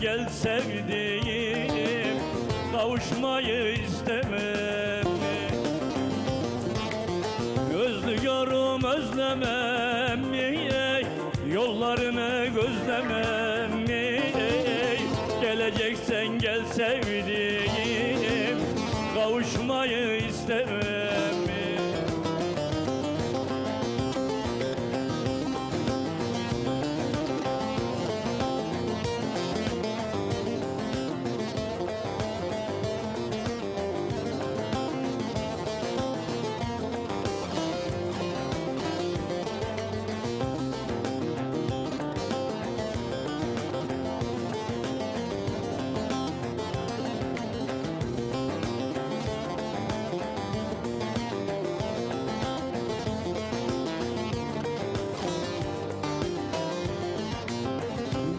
gel sevdiğim, kavuşmayı istemem. Özlüyorum özlemem, yollarını gözlemem. Geleceksen gel sevdiğim, kavuşmayı istemem.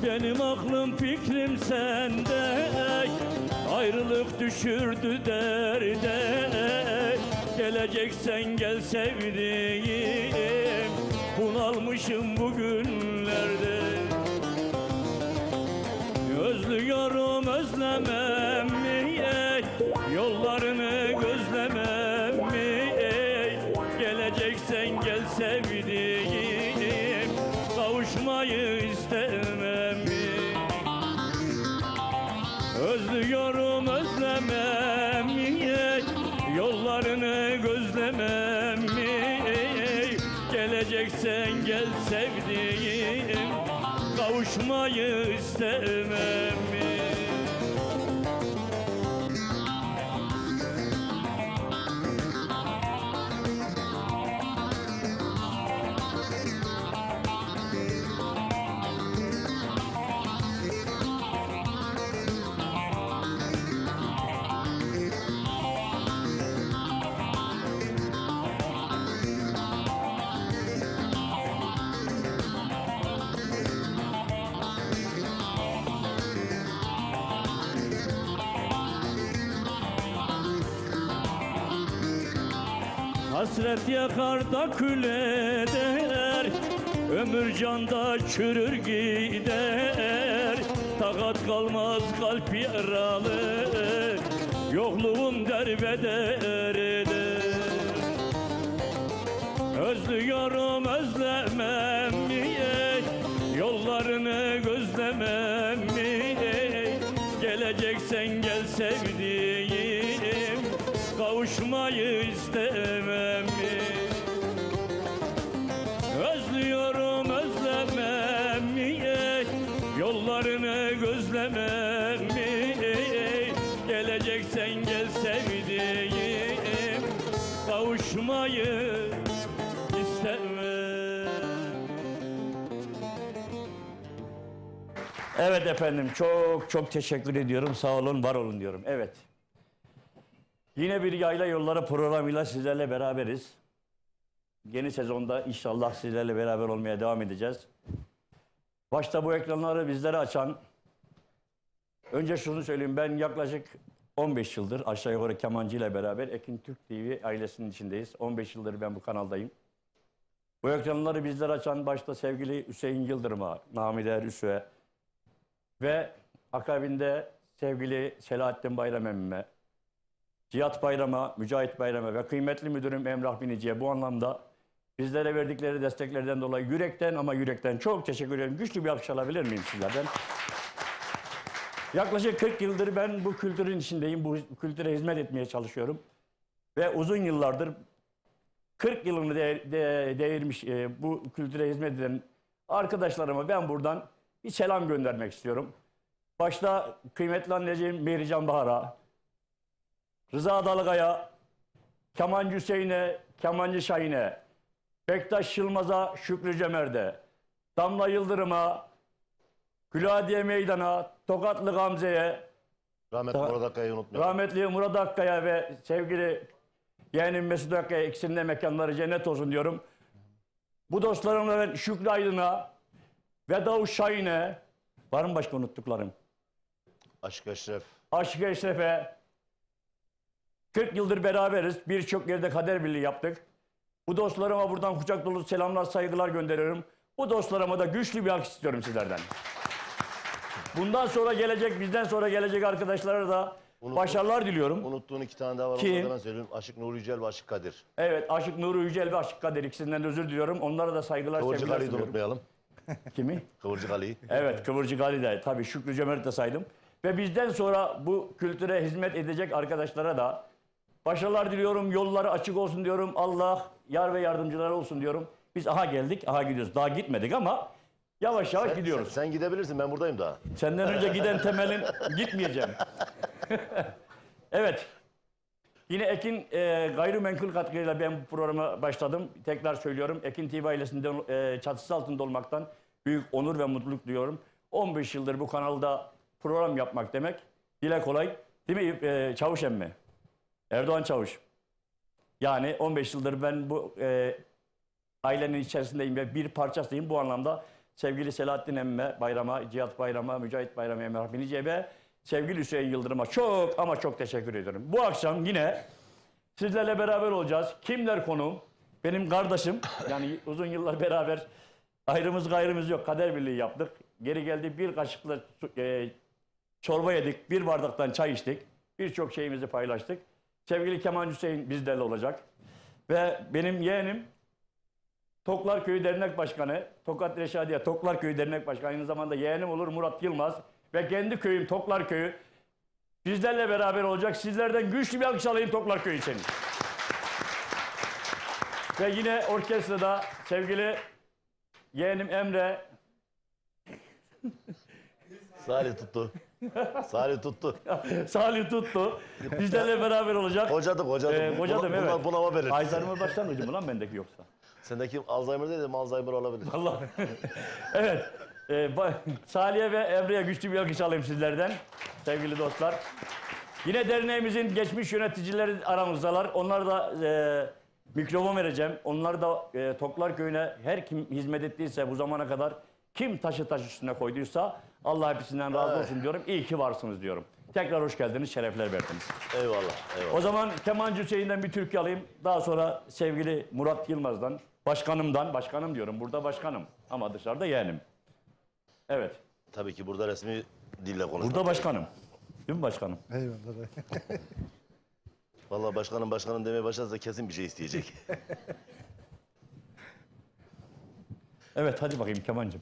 Benim aklım fikrim sende, ayrılık düşürdü derde. Geleceksen gel sevdiğim, bunalmışım bugünlerde. Özlüyorum özlemem, yollarını gözlemem. Geleceksen gel sevdiğim, kavuşmayı istemem. Özlüyorum özlemem, yollarını gözlemem. Geleceksen gel sevdiğim, kavuşmayı istemem. Hasret yakar da kül eder, ömür canda çürür gider. Takat kalmaz kalp yaralı, yokluğun derbeder eder. Özlüyorum özlemem, yollarını gözlemem. Geleceksen gel sevdiğim, kavuşmayı istemem. Özlüyorum özlemem, yollarını gözlemem. Geleceksen gel sevdiğim, kavuşmayı istemem. Evet efendim, çok çok teşekkür ediyorum. Sağ olun, var olun diyorum. Evet. Yine bir Yayla Yolları programıyla sizlerle beraberiz. Yeni sezonda inşallah sizlerle beraber olmaya devam edeceğiz. Başta bu ekranları bizlere açan, önce şunu söyleyeyim, ben yaklaşık 15 yıldır aşağı yukarı Kemancı ile beraber Ekin Türk TV ailesinin içindeyiz. 15 yıldır ben bu kanaldayım. Bu ekranları bizlere açan başta sevgili Hüseyin Yıldırım'a, Namide Rüsü'ye ve akabinde sevgili Selahattin Bayram emmime, Cihat Bayram'a, Mücahit Bayram'a ve kıymetli müdürüm Emrah Binici'ye bu anlamda bizlere verdikleri desteklerden dolayı yürekten ama yürekten çok teşekkür ederim. Güçlü bir alkış alabilir miyim sizlerden? Yaklaşık 40 yıldır ben bu kültürün içindeyim, bu kültüre hizmet etmeye çalışıyorum. Ve uzun yıllardır 40 yılını devirmiş bu kültüre hizmet eden arkadaşlarıma ben buradan bir selam göndermek istiyorum. Başta kıymetli anneciğim Mihrican Bahar'a, Rıza Dalga'ya, Kemancı Hüseyin'e, Kemancı Şahin'e, Bektaş Yılmaz'a, Şükrü Cömert'e, Damla Yıldırım'a, Güladiye Meydan'a, Tokatlı Gamze'ye, rahmetli Murat Akkaya'yı unutmayalım. Rahmetli Murat Akkaya ve sevgili yeğenim Mesut Akkaya, ikisinin de mekanları cennet olsun diyorum. Bu dostlarımla ben Şükrü Aydın'a ve Davut Şahin'e, var mı başka unuttuklarım? Aşık Eşref. Aşık Eşref'e, 40 yıldır beraberiz. Birçok yerde kader birliği yaptık. Bu dostlarıma buradan kucak dolu selamlar, saygılar gönderiyorum. Bu dostlarıma da güçlü bir alkış istiyorum sizlerden. Bundan sonra gelecek, bizden sonra gelecek arkadaşlara da başarılar diliyorum. Unuttuğun 2 tane daha var. Kim? Onları da ben söyleyeyim. Aşık Nuri Yücel ve Aşık Kadir. Evet, Aşık Nuri Yücel ve Aşık Kadir, ikisinden özür diliyorum. Onlara da saygılar, Kıvırcık sevgiler Ali'yi de sunuyorum. unutmayalım. Kimi? Kıvırcık Ali'yi. Evet, Kıvırcık Ali de tabii Şükrü Cömert'i de saydım. Ve bizden sonra bu kültüre hizmet edecek arkadaşlara da başarılar diliyorum. Yolları açık olsun diyorum. Allah yar ve yardımcıları olsun diyorum. Biz aha geldik, aha gidiyoruz. Daha gitmedik ama yavaş yavaş gidiyoruz. Sen gidebilirsin, ben buradayım daha. Senden önce giden Temel'in gitmeyeceğim. Evet. Yine Ekin gayrimenkul katkıyla ben bu programa başladım. Tekrar söylüyorum. Ekin TV ailesinde çatısı altında olmaktan büyük onur ve mutluluk duyuyorum. 15 yıldır bu kanalda program yapmak demek dile kolay. Değil mi Çavuş emmi? Erdoğan Çavuş. Yani 15 yıldır ben bu ailenin içerisindeyim ve bir parçasıyım. Bu anlamda sevgili Selahattin emme Bayram'a, Cihat Bayram'a, Mücahit Bayram'a, Emrah Binici'ye ve sevgili Hüseyin Yıldırım'a çok ama çok teşekkür ediyorum. Bu akşam yine sizlerle beraber olacağız. Kimler konuğum? Benim kardeşim. Yani uzun yıllar beraber ayrımız gayrımız yok. Kader birliği yaptık. Geri geldi bir kaşıkla çorba yedik. Bir bardaktan çay içtik. Birçok şeyimizi paylaştık. Sevgili Kemal Hüseyin bizlerle olacak. Ve benim yeğenim Toklarköy Dernek Başkanı, Tokat Reşadiye Toklarköy Dernek Başkanı, aynı zamanda yeğenim olur Murat Yılmaz ve kendi köyüm Toklarköy'ü bizlerle beraber olacak. Sizlerden güçlü bir alkış alayım Toklarköy için. Ve yine orkestrada sevgili yeğenim Emre. Salih tuttu. Salih tuttu. Salih tuttu. Bizlerle beraber olacak. Hocadım. Hocadım evet. Bunama belirtti. Alzheimer başlangıcı mı lan bendeki yoksa? Sendeki Alzheimer değil de Alzheimer olabilir. Allah. Evet. Salih'e ve Emre'ye güçlü bir alkış alayım sizlerden. Sevgili dostlar. Yine derneğimizin geçmiş yöneticileri aramızdalar. Onlar da mikrofon vereceğim. Onlar da Toklarköy'üne her kim hizmet ettiyse bu zamana kadar kim taşı taş üstüne koyduysa Allah hepsinden razı olsun diyorum. İyi ki varsınız diyorum. Tekrar hoş geldiniz, şerefler verdiniz. Eyvallah. O zaman Kemancı Hüseyin'den bir türkü alayım. Daha sonra sevgili Murat Yılmaz'dan, başkanımdan, başkanım diyorum. Burada başkanım ama dışarıda yeğenim. Evet. Tabii ki burada resmi dille konuşmak. Burada başkanım. Değil mi başkanım? Eyvallah. Vallahi başkanım demeye başlarsa kesin bir şey isteyecek. Evet hadi bakayım Kemancığım.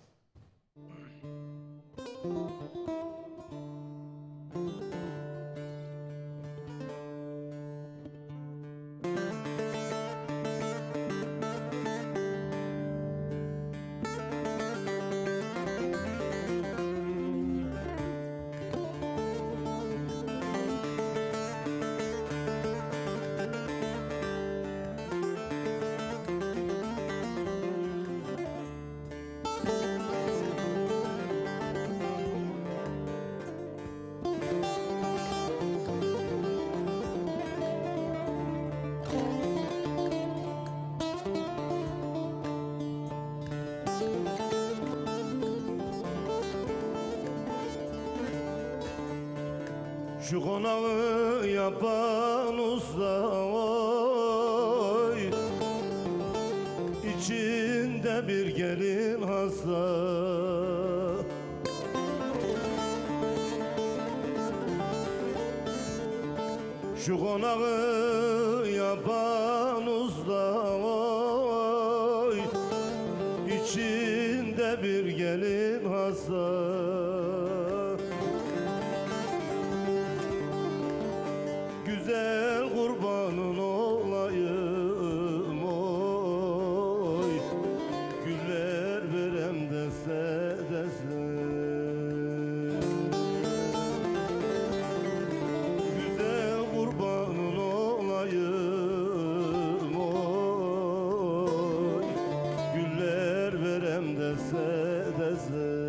Şu konağı yapan usta oy, içinde bir gelin hasta. Şu konağı yapan usta oy, içinde bir gelin hasta. Güzel kurbanın olayım oy, güller verem dese desin. Güzel kurbanın olayım oy, güller verem dese desin.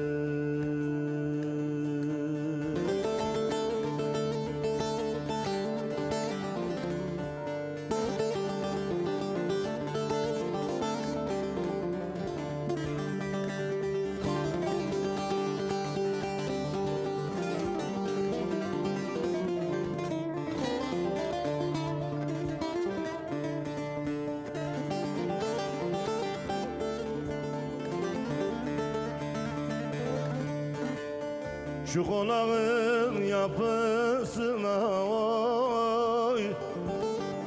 Şu konağın yapısına oy,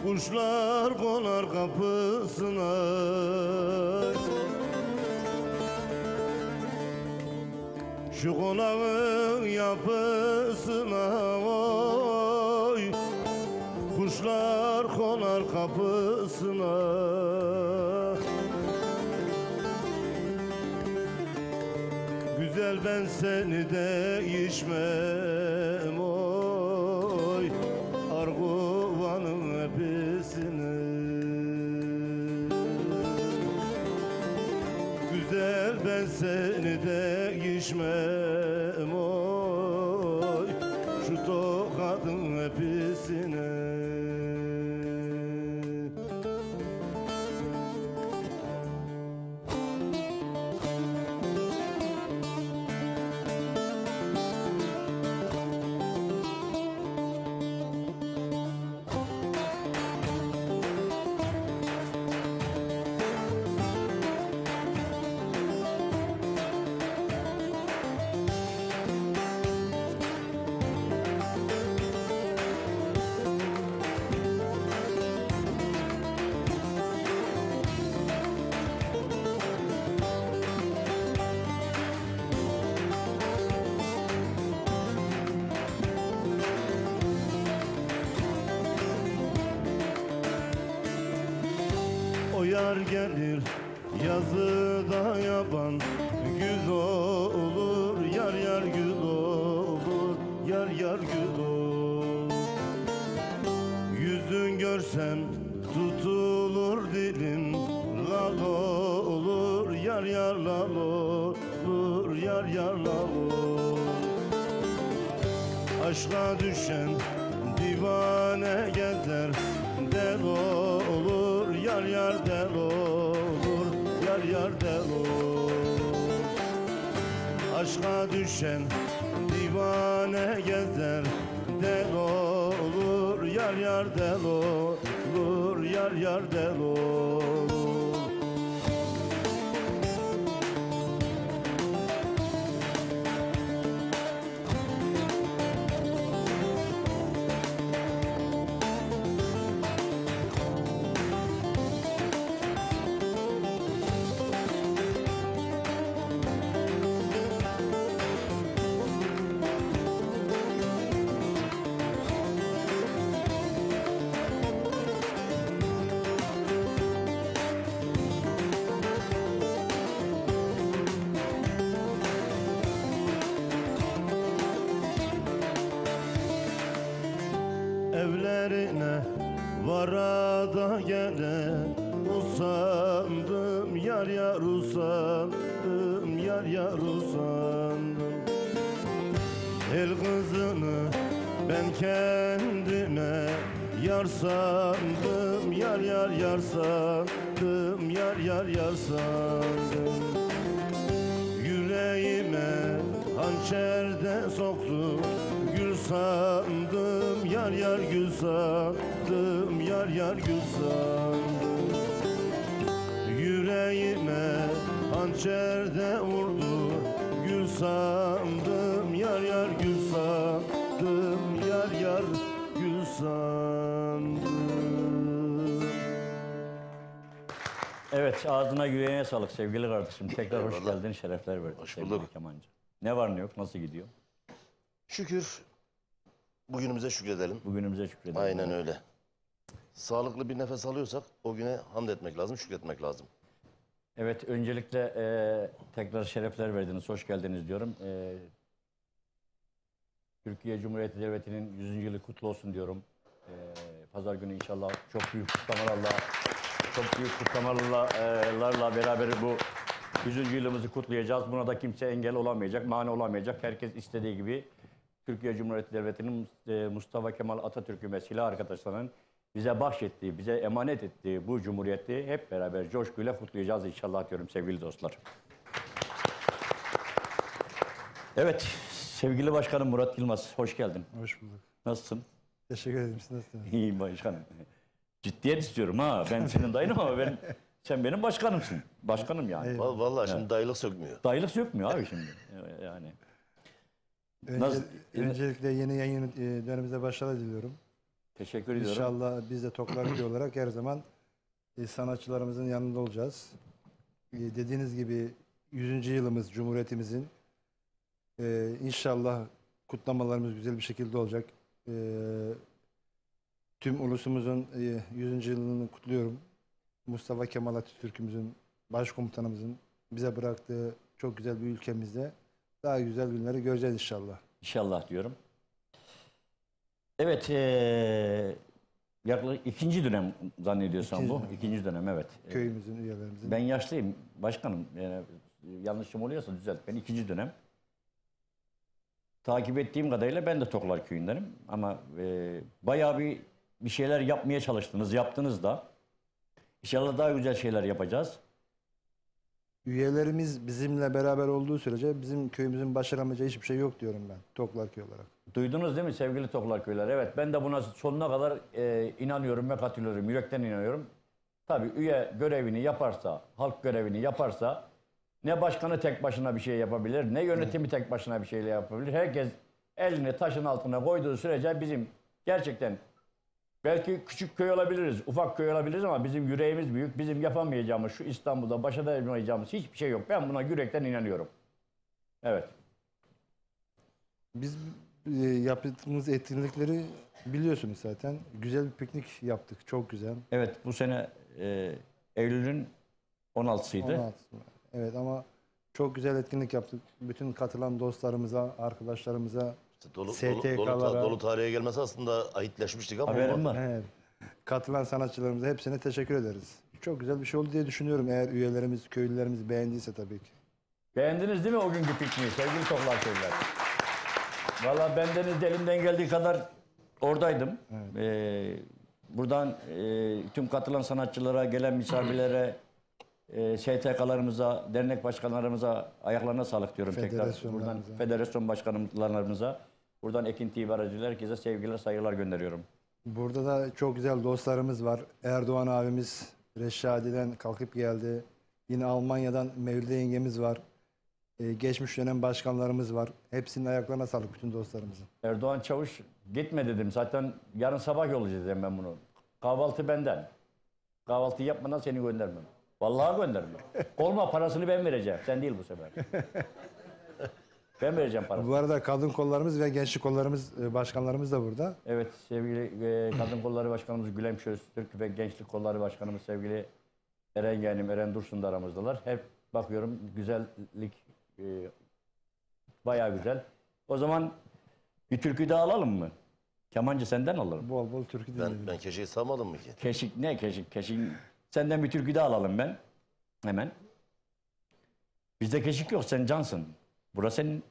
kuşlar konar kapısına. Şu konağın yapısına oy, kuşlar konar kapısına. Güzel ben seni değişmem oy, Arguvan'ın hepsini. Güzel ben seni değişmem oy, şu tokadın hepsine. O yar gelir yazıda yaban, gül olur yar yar gül olur, yar yar gül olur. Yüzün görsem tutulur dilim, lal olur yar yar lal olur, yar yar lal olur. Aşka düşen divane gezer, del olur yar yar del olur, yar yar del olur. Aşka düşen divane gezer, del olur yar yar del olur, yar yar del olur. Evlerine varada gele usandım, yar yar usandım, yar yar usandım. El kızını ben kendime yar sandım, yar yar yar sandım, yar yar yar sandım. Yüreğime hançerde soktu, gül sandım, yar yar gül sandım, yar yar gül sandım. Yüreğime hançerde vurdu, gül sandım, yar yar gül sandım, yar yar gül sandım. Evet, ağzına yüreğine sağlık sevgili kardeşim. Tekrar hoş Eyvallah. geldin, şerefler verdin. Hoş sevgili bulduk. Kemancı. Ne var ne yok, nasıl gidiyor? Şükür bugünümüze şükredelim. Bugünümüze şükredelim. Aynen öyle. Sağlıklı bir nefes alıyorsak o güne hamd etmek lazım, şükretmek lazım. Evet, öncelikle tekrar şerefler verdiniz, hoş geldiniz diyorum. Türkiye Cumhuriyeti Devleti'nin 100. yılı kutlu olsun diyorum. Pazar günü inşallah çok büyük kutlamalarla beraber bu 100. yılımızı kutlayacağız. Buna da kimse engel olamayacak, mani olamayacak. Herkes istediği gibi Türkiye Cumhuriyeti Devleti'nin Mustafa Kemal Atatürk'ü ve silah arkadaşlarının bize bahşettiği, bize emanet ettiği bu cumhuriyeti hep beraber coşkuyla kutlayacağız inşallah diyorum sevgili dostlar. Evet, sevgili başkanım Murat Yılmaz, hoş geldin. Hoş bulduk. Nasılsın? Teşekkür ederim. Siz nasılsınız? İyiyim başkanım. Ciddiyet istiyorum ha. Ben senin dayınım ama sen benim başkanımsın. Başkanım yani. Vallahi şimdi dayılık sökmüyor. Dayılık sökmüyor abi şimdi. Yani. Nasıl? Öncelikle yeni yayın dönemimize başarılar diliyorum. Teşekkür ediyorum. İnşallah biz de Toklar olarak her zaman sanatçılarımızın yanında olacağız. Dediğiniz gibi 100. yılımız Cumhuriyetimizin. İnşallah kutlamalarımız güzel bir şekilde olacak. Tüm ulusumuzun 100. yılını kutluyorum. Mustafa Kemal Atatürk'ümüzün, başkomutanımızın bize bıraktığı çok güzel bir ülkemizde daha güzel günleri göreceğiz inşallah. İnşallah diyorum. Evet, yaklaşık ikinci dönem zannediyorsam İkinci bu. dönem. İkinci dönem, evet. Köyümüzün, üyelerimizin. Ben yaşlıyım başkanım. Yani yanlışım oluyorsa düzelt. Ben ikinci dönem. Takip ettiğim kadarıyla ben de Toklar Köyü'ndenim. Ama bayağı bir şeyler yapmaya çalıştınız, yaptınız da. İnşallah daha güzel şeyler yapacağız. Üyelerimiz bizimle beraber olduğu sürece bizim köyümüzün başaramayacağı hiçbir şey yok diyorum ben Toklar Köyü olarak. Duydunuz değil mi sevgili Toklar Köyler? Evet, ben de buna sonuna kadar inanıyorum ve katılıyorum. Yürekten inanıyorum. Tabii üye görevini yaparsa, halk görevini yaparsa ne başkanı tek başına bir şey yapabilir, ne yönetimi tek başına bir şeyle yapabilir. Herkes elini taşın altına koyduğu sürece bizim gerçekten belki küçük köy olabiliriz, ufak köy olabiliriz ama bizim yüreğimiz büyük. Bizim yapamayacağımız, şu İstanbul'da başa yapamayacağımız hiçbir şey yok. Ben buna yürekten inanıyorum. Evet. Biz yaptığımız etkinlikleri biliyorsunuz zaten. Güzel bir piknik yaptık. Çok güzel. Evet, bu sene Eylül'ün 16'sıydı. 16. Evet ama çok güzel etkinlik yaptık. Bütün katılan dostlarımıza, arkadaşlarımıza, İşte dolu STK'lara. dolu tarihe gelmesi aslında ahitleşmiştik ama Haberim olmadı. var. evet, katılan sanatçılarımıza hepsine teşekkür ederiz. Çok güzel bir şey oldu diye düşünüyorum. Eğer üyelerimiz, köylülerimiz beğendiyse tabii ki. Beğendiniz değil mi o günkü pikniği sevgili Toklar Köyler? Valla bendeniz de elimden geldiği kadar oradaydım. Buradan tüm katılan sanatçılara, gelen misafirlere, STK'larımıza, dernek başkanlarımıza ayaklarına sağlık diyorum tekrar. Buradan Federasyonlarımıza. federasyon başkanlarımıza, buradan Ekin TV aracılığıyla herkese sevgiler, saygılar gönderiyorum. Burada da çok güzel dostlarımız var. Erdoğan abimiz Reşadi'den kalkıp geldi. Yine Almanya'dan Mevlide yengemiz var. Geçmiş dönem başkanlarımız var. Hepsinin ayaklarına sağlık bütün dostlarımızın. Erdoğan Çavuş gitme dedim. Zaten yarın sabah yollayacağız dedim ben bunu. Kahvaltı benden. Kahvaltı yapmadan seni göndermem. Vallahi göndermem. Olma parasını ben vereceğim. Sen değil bu sefer. Ben vereceğim parasını. Bu arada kadın kollarımız ve gençlik kollarımız başkanlarımız da burada. Evet sevgili Kadın Kolları Başkanımız Gülem Şöztürk ve Gençlik Kolları Başkanımız sevgili Eren Yeğenim, Eren Dursun da aramızdalar. Hep bakıyorum güzellik bayağı güzel. O zaman bir türkü daha alalım mı? Kemancı senden alalım. Bol bol türkü dinleyelim. Ben keçeyi sağmadım mı ki? Keşik ne keşik? Keşik. Senden bir türkü daha alalım ben. Hemen. Bizde keşik yok, sen cansın. Burası senin,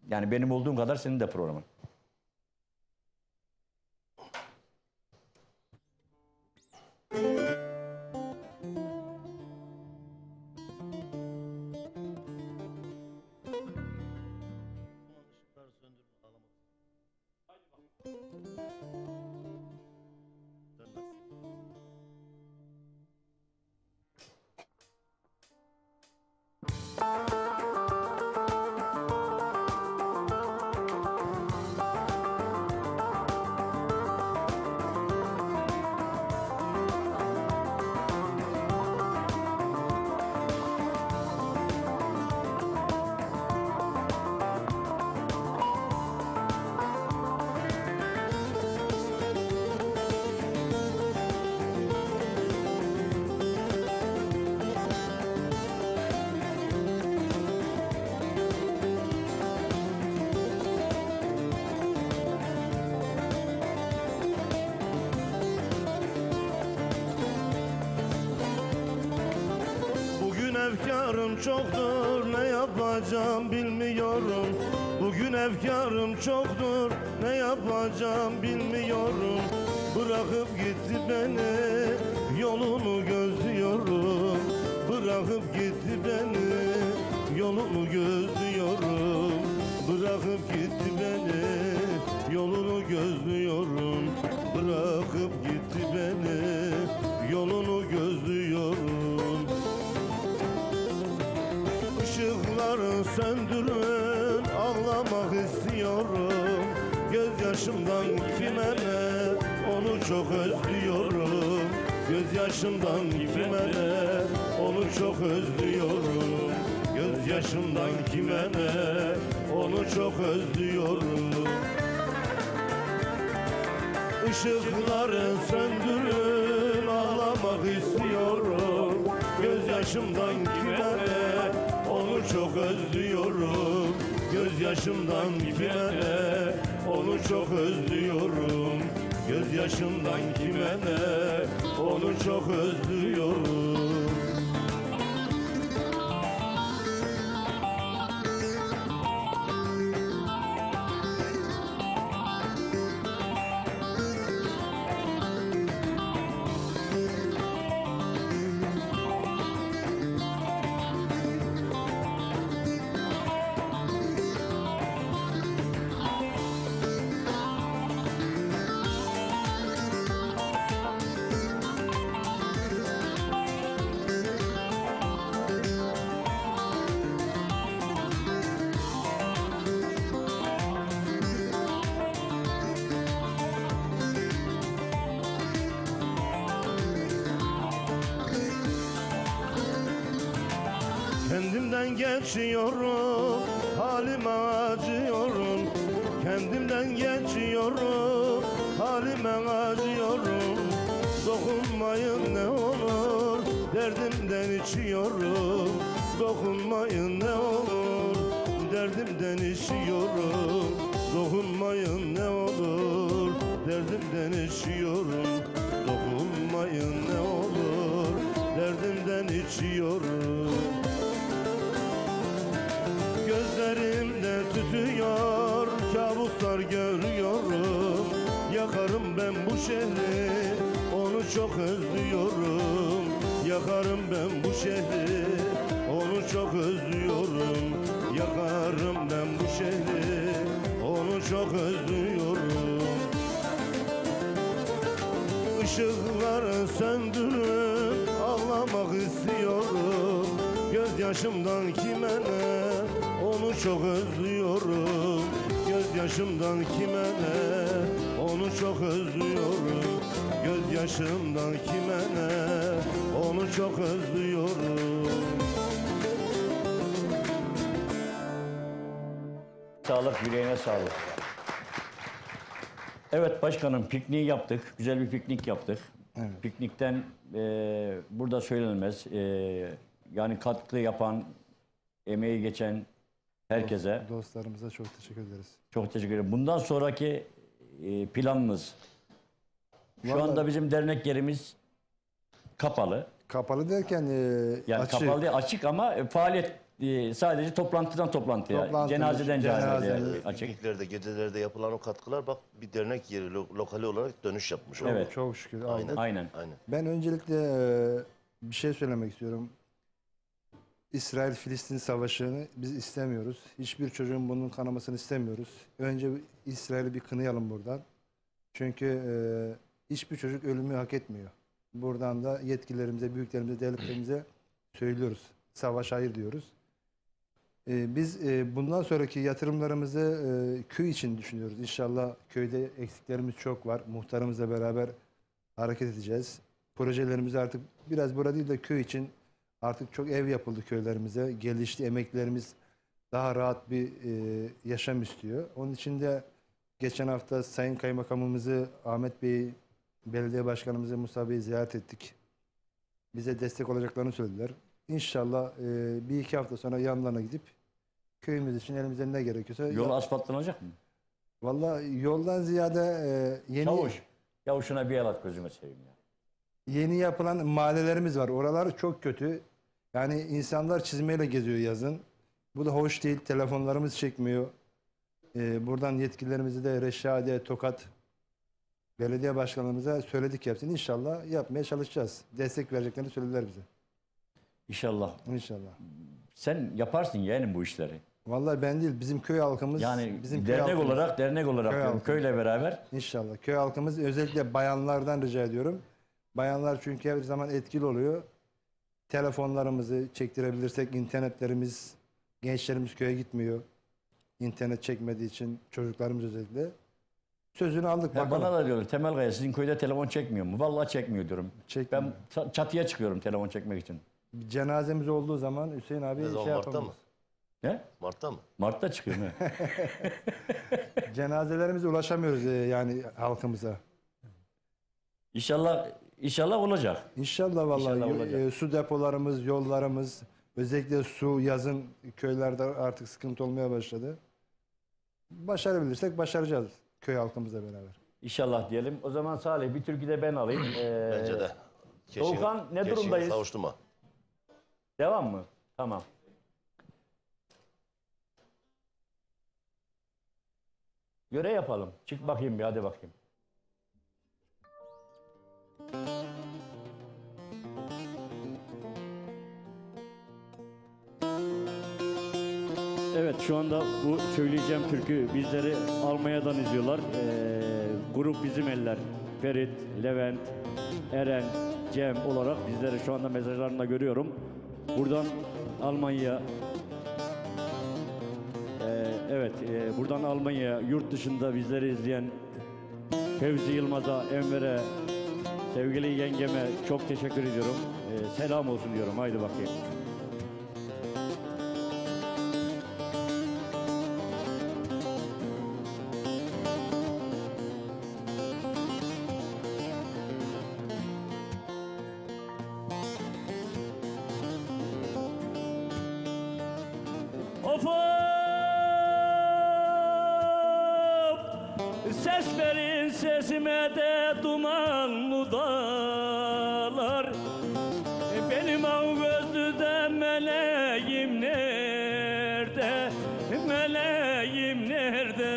yani benim olduğum kadar senin de programın. Bugün efkarım çoktur, ne yapacağım bilmiyorum. Bugün efkarım çoktur, ne yapacağım bilmiyorum. Bırakıp gitti beni, yolunu gözlüyorum. Bırakıp gitti beni, yolunu gözlüyorum. Bırakıp gitti beni, yolunu gözlüyorum. Bırakıp gitti beni, yolunu gözlüyorum. Işıkları söndürün, ağlamak istiyorum. Gözyaşımdan kime ne, onu çok özlüyorum. Gözyaşımdan kime ne, onu çok özlüyorum. Gözyaşımdan kime ne, onu çok özlüyorum. Işıkları söndürün, ağlamak istiyorum. Gözyaşımdan kime ne, onu çok özlüyorum. Gözyaşımdan kime ne, onu çok özlüyorum. Gözyaşımdan kime ne, onu çok özlüyorum. Kendimden geçiyorum, halime acıyorum. Kendimden geçiyorum, halime acıyorum. Dokunmayın ne olur, derdimden içiyorum. Dokunmayın ne olur, derdimden içiyorum. Dokunmayın ne olur, derdimden içiyorum. Dokunmayın ne olur, derdimden içiyorum. Gözlerimde tütüyor, kabuslar görüyorum. Yakarım ben bu şehri, onu çok özlüyorum. Yakarım ben bu şehri, onu çok özlüyorum. Yakarım ben bu şehri, onu çok özlüyorum. Işıkları söndürün, ağlamak istiyorum. Gözyaşımdan kime ne, onu çok özlüyorum. Gözyaşımdan kime ne, onu çok özlüyorum. Gözyaşımdan kime ne, onu çok özlüyorum. Sağlık, yüreğine sağlık. Evet başkanım, pikniği yaptık. Güzel bir piknik yaptık. Evet. Piknikten burada söylenmez. Yani katkı yapan, emeği geçen herkese Dostlarımıza çok teşekkür ederiz. çok teşekkür ederim. Bundan sonraki planınız? Şu Vallahi- anda bizim dernek yerimiz kapalı. Kapalı derken Yani açık. kapalı değil, açık ama faaliyet sadece toplantıdan toplantıya, Toplantı, cenazeden cenazeye cenaze. açık. Pikniklerde, gecelerde yapılan o katkılar bak bir dernek yeri lokali olarak dönüş yapmış. oldu. Evet. Çok şükür Aynen. aldık. Aynen. Aynen. Ben öncelikle bir şey söylemek istiyorum. İsrail-Filistin savaşını biz istemiyoruz. Hiçbir çocuğun bunun kanamasını istemiyoruz. Önce İsrail'i bir kınayalım buradan. Çünkü hiçbir çocuk ölümü hak etmiyor. Buradan da yetkililerimize, büyüklerimize, devletlerimize söylüyoruz. Savaş hayır diyoruz. Biz bundan sonraki yatırımlarımızı köy için düşünüyoruz. İnşallah köyde eksiklerimiz çok var. Muhtarımızla beraber hareket edeceğiz. Projelerimizi artık biraz burada değil de köy için artık çok ev yapıldı köylerimize. Gelişti, emeklilerimiz daha rahat bir yaşam istiyor. Onun için de geçen hafta Sayın Kaymakamımızı Ahmet Bey'i, belediye başkanımızı Musa Bey'i ziyaret ettik. Bize destek olacaklarını söylediler. İnşallah bir iki hafta sonra yanlarına gidip köyümüz için elimizden ne gerekiyorsa... Yol asfaltlanacak mı? Vallahi yoldan ziyade Çavuş. Ya şuna bir el at gözüme seveyim ya. yeni yapılan mahallelerimiz var. Oralar çok kötü. Yani insanlar çizmeyle geziyor yazın. Bu da hoş değil. Telefonlarımız çekmiyor. Buradan yetkililerimizi de Reşadiye, Tokat belediye başkanlarımıza söyledik hepsini. İnşallah yapmaya çalışacağız. Destek vereceklerini söylediler bize. İnşallah. İnşallah. Sen yaparsın yeğenim bu işleri. Vallahi ben değil, bizim köy halkımız, Yani bizim köy dernek halkımız. olarak Köy diyorum, halkı. köyle beraber. İnşallah. Köy halkımız, özellikle bayanlardan rica ediyorum. Bayanlar çünkü her zaman etkili oluyor. Telefonlarımızı çektirebilirsek, internetlerimiz, gençlerimiz köye gitmiyor. İnternet çekmediği için çocuklarımız özellikle. Sözünü aldık. Ya Bakalım. bana da diyorlar Temel Kaya sizin köyde telefon çekmiyor mu? Vallahi çekmiyor diyorum. Çekmiyor. Ben çatıya çıkıyorum telefon çekmek için. Cenazemiz olduğu zaman Hüseyin abi Ne zaman, şey Mart'ta yapamaz. mı? Ne? Mart'ta mı? Mart'ta çıkıyorum. he. Cenazelerimize ulaşamıyoruz yani halkımıza. İnşallah olacak. İnşallah vallahi İnşallah olacak. su depolarımız, yollarımız, özellikle su yazın köylerde artık sıkıntı olmaya başladı. Başarabilirsek başaracağız köy halkımızla beraber. İnşallah diyelim. O zaman Salih bir türkü de ben alayım. Bence de. Doğukan, ne Keşin durumdayız? savuşturma. Devam mı? Tamam. Göre yapalım. Çık bakayım bir hadi bakayım. Evet şu anda bu söyleyeceğim türkü bizleri Almanya'dan izliyorlar. Grup Bizim Eller, Ferit, Levent, Eren, Cem olarak bizleri şu anda mesajlarında görüyorum. Buradan Almanya, buradan Almanya, yurt dışında bizleri izleyen Fevzi Yılmaz'a, Enver'e, sevgili yengeme çok teşekkür ediyorum. Selam olsun diyorum. Haydi bakayım. Of of! Ses verin sesime de dumanlı dağlar. Benim av gözlü de meleğim nerede? Meleğim nerede?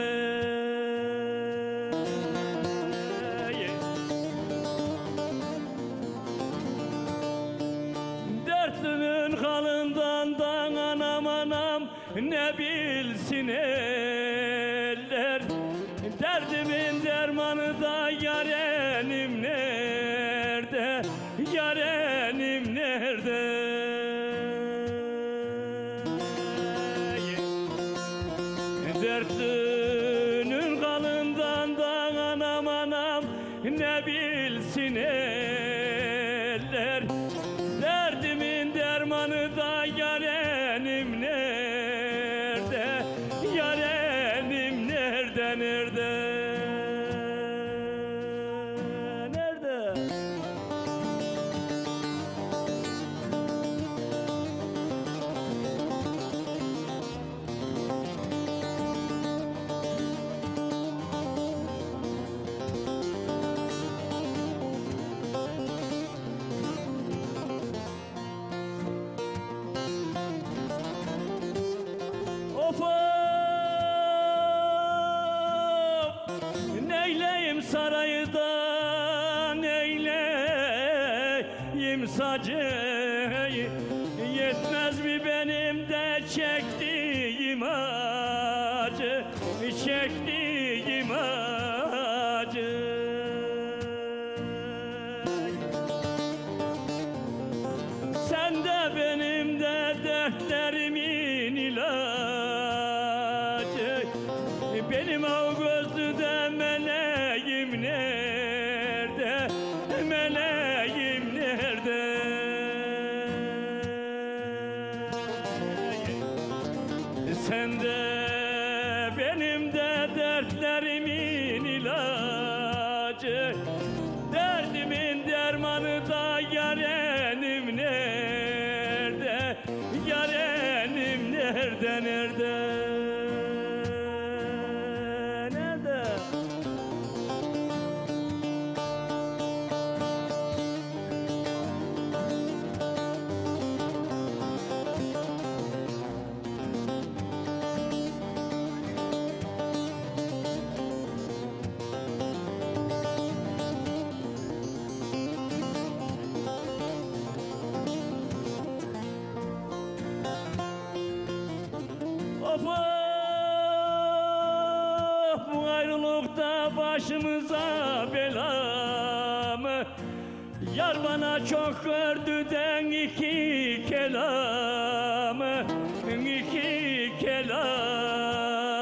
Dertlinin halından da anam anam ne bilsin eller. Derdimin dermanı da yarenim nerede? Yarenim nerede? Dertlinin halından da anam anam ne bilsin eller. Derdimin dermanı da yarenim nerede? Yarenim nerede, nerede? Nerede? Of of! Neyleyim sarayı da neyleyim sacıyı. Yetmez mi benim de çektiğim acı, çektiğim acı. Sen de benim de dertlerimin ilacı. Benim av gözlü de meleğim nerede? Meleğim nerede? Sen de benim de dertlerimin ilacı. Derdimin dermanı da yarenim nerede? Yarenim nerede, nerede? Nerede? Of of! Bu ayrılıkta başımıza bela mı? Yar bana çok gördüden iki kelamı, iki kelam.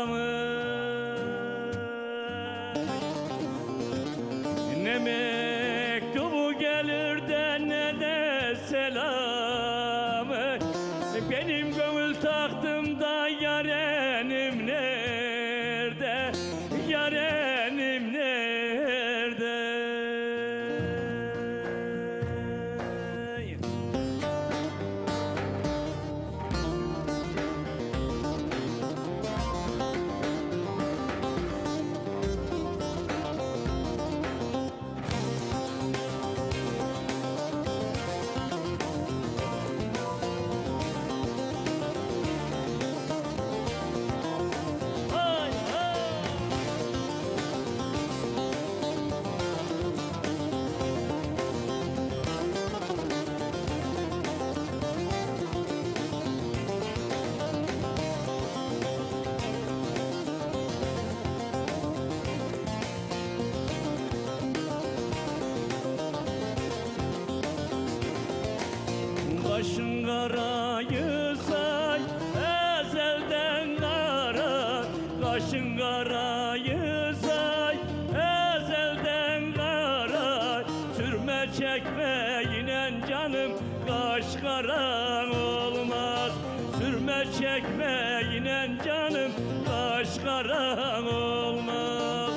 Kaşın karayı say, ezelden kara. Sürme çekme yine canım, kaş karan olmaz. Sürme çekme yine canım, kaş karan olmaz.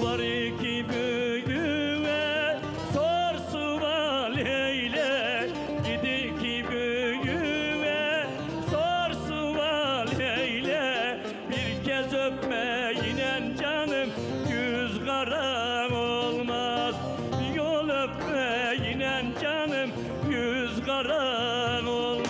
Var iki büyüğe sorsu valiyle, gidi ki büyüğe sorsu valiyle. Bir kez öpme yine canım, yüz karan olmaz. Bir yol öpme yine canım, yüz karan olmaz.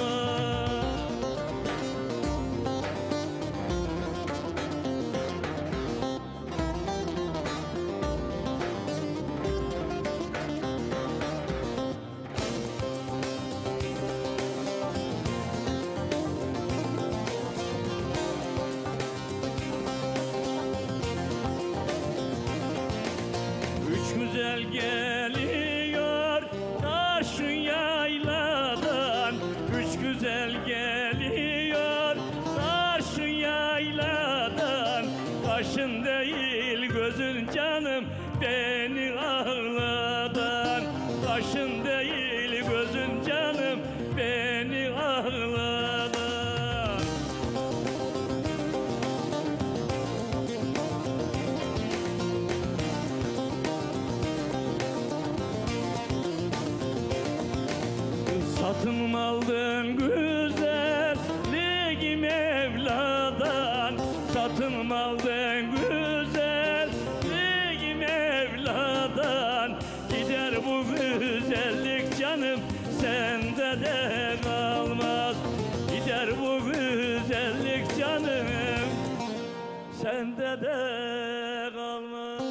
Üç güzel geliyor taşın yayladan. Üç güzel geliyor taşın yayladan. Kaşın değil gözün canım beni ağladan. Kaşın değil gözün canım beni ağladan. Satın mı aldın güzelliği Mevla'dan? Satın mı aldın güzelliği Mevla'dan? Gider bu güzellik canım, sende de kalmaz. Gider bu güzellik canım, sende de kalmaz.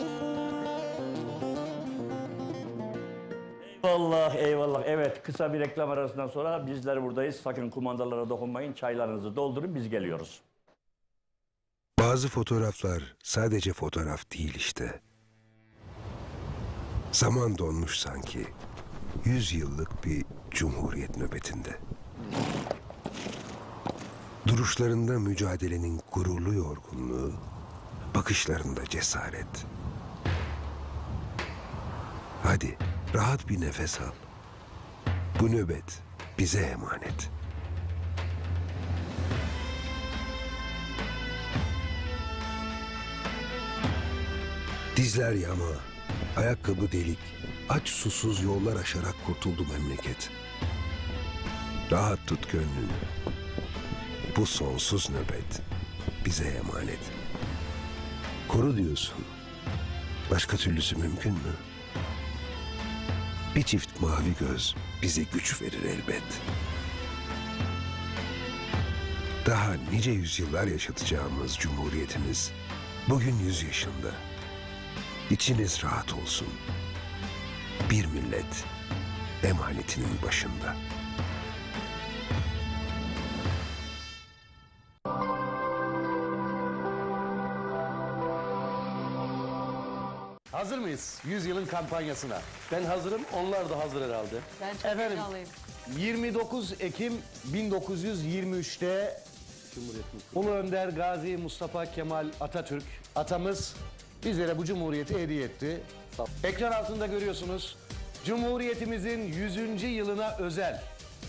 Eyvallah, eyvallah. Evet, kısa bir reklam arasından sonra bizler buradayız. Sakın kumandalara dokunmayın, çaylarınızı doldurun, biz geliyoruz. Bazı fotoğraflar sadece fotoğraf değil işte. Zaman donmuş sanki. 100 yıllık bir cumhuriyet nöbetinde. Duruşlarında mücadelenin gururlu yorgunluğu, bakışlarında cesaret. Hadi rahat bir nefes al. Bu nöbet bize emanet. Dizler yama, ayakkabı delik, aç susuz yollar aşarak kurtuldu memleket. Rahat tut gönlünü. Bu sonsuz nöbet bize emanet. Koru diyorsun. Başka türlüsü mümkün mü? Bir çift mavi göz bize güç verir elbet. Daha nice yüzyıllar yaşatacağımız cumhuriyetimiz bugün 100 yaşında. İçiniz rahat olsun. Bir millet emanetinin başında. Hazır mıyız 100 yılın kampanyasına? Ben hazırım, onlar da hazır herhalde. Ben çok Efendim, heyecanlıyım. 29 Ekim 1923'te Ulu Önder Gazi Mustafa Kemal Atatürk atamız bizlere bu cumhuriyeti hediye etti. Ekran altında görüyorsunuz. Cumhuriyetimizin 100. yılına özel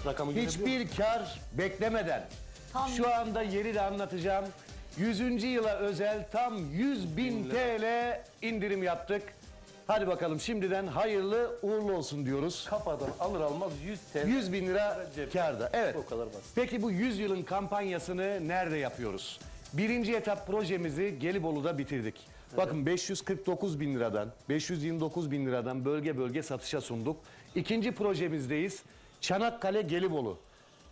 Rakamı hiçbir kar beklemeden Tam- şu anda yeri de anlatacağım. 100. yıla özel tam 100.000 TL indirim yaptık. Hadi bakalım şimdiden hayırlı uğurlu olsun diyoruz. kafadan alır almaz 100 TL. 100.000 lira kârda. Evet. O kadar basit. Peki bu 100 yılın kampanyasını nerede yapıyoruz? Birinci etap projemizi Gelibolu'da bitirdik. Bakın 549 bin liradan, 529 bin liradan bölge bölge satışa sunduk. İkinci projemizdeyiz. Çanakkale Gelibolu.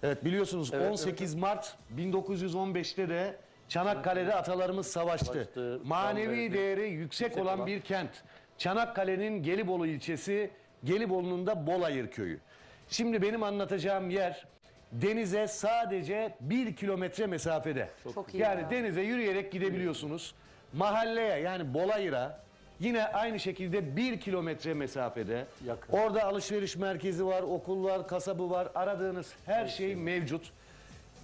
Evet biliyorsunuz 18 Mart 1915'te de Çanakkale'de atalarımız savaştı. Savaştı, Manevi can verdi. değeri yüksek olan bir kent. Çanakkale'nin Gelibolu ilçesi, Gelibolu'nun da Bolayır köyü. Şimdi benim anlatacağım yer denize sadece 1 kilometre mesafede. Çok iyi Yani ya. denize yürüyerek gidebiliyorsunuz. Mahalleye yani Bolayır'a Yine aynı şekilde 1 kilometre mesafede. Yakın. Orada alışveriş merkezi var, okul var, kasabı var. Aradığınız her şey mevcut.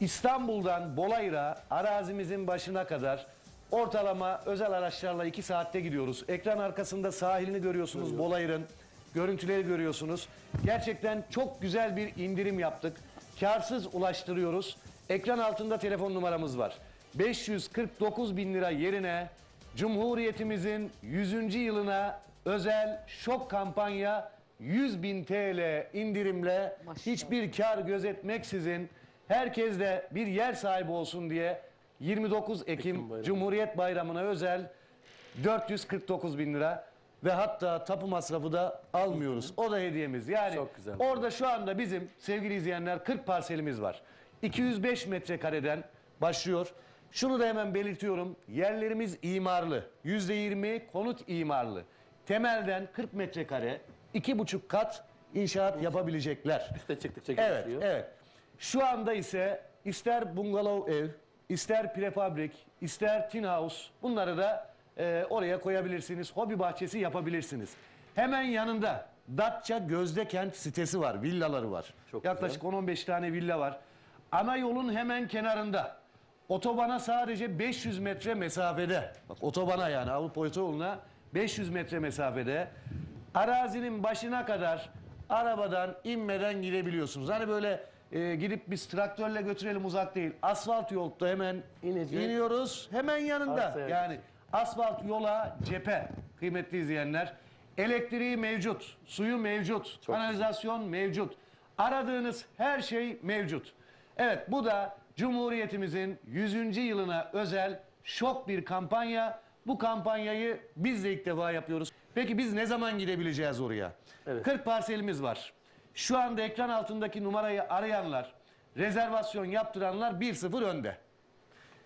İstanbul'dan Bolayır'a arazimizin başına kadar ortalama özel araçlarla 2 saatte gidiyoruz. Ekran arkasında sahilini görüyorsunuz, Bolayır'ın görüntüleri görüyorsunuz. Gerçekten çok güzel bir indirim yaptık. Karsız ulaştırıyoruz. Ekran altında telefon numaramız var. 549 bin lira yerine Cumhuriyetimizin 100. yılına özel şok kampanya 100 bin TL indirimle hiçbir kar gözetmeksizin herkes de bir yer sahibi olsun diye 29 Ekim Cumhuriyet Bayramı'na özel 449 bin lira ve hatta tapu masrafı da almıyoruz. O da hediyemiz. Yani Çok güzel. orada şu anda bizim sevgili izleyenler 40 parselimiz var. 205 metrekareden başlıyor. Şunu da hemen belirtiyorum. Yerlerimiz imarlı. %20 konut imarlı. Temelden 40 metrekare, 2,5 kat inşaat yapabilecekler. Üste çıktıkça Evet, genişliyor. evet. Şu anda ise ister bungalov ev, ister prefabrik, ister tin house bunları da oraya koyabilirsiniz. Hobi bahçesi yapabilirsiniz. Hemen yanında Datça Gözdekent sitesi var, villaları var. Çok Yaklaşık 10-15 tane villa var. Ana yolun hemen kenarında. Otobana sadece 500 metre mesafede. Bak otobana yani Avrupa otoyoluna 500 metre mesafede. Arazinin başına kadar arabadan inmeden gidebiliyorsunuz. Hani böyle gidip biz traktörle götürelim uzak değil. Asfalt yolda hemen İnecek. iniyoruz. Hemen yanında. Arsaya Yani asfalt yola cephe kıymetli izleyenler. Elektriği mevcut, suyu mevcut, kanalizasyon mevcut. Aradığınız her şey mevcut. Evet bu da Cumhuriyetimizin 100. yılına özel şok bir kampanya. Bu kampanyayı biz de ilk defa yapıyoruz. Peki biz ne zaman gidebileceğiz oraya? Evet. 40 parselimiz var. Şu anda ekran altındaki numarayı arayanlar, rezervasyon yaptıranlar 1-0 önde.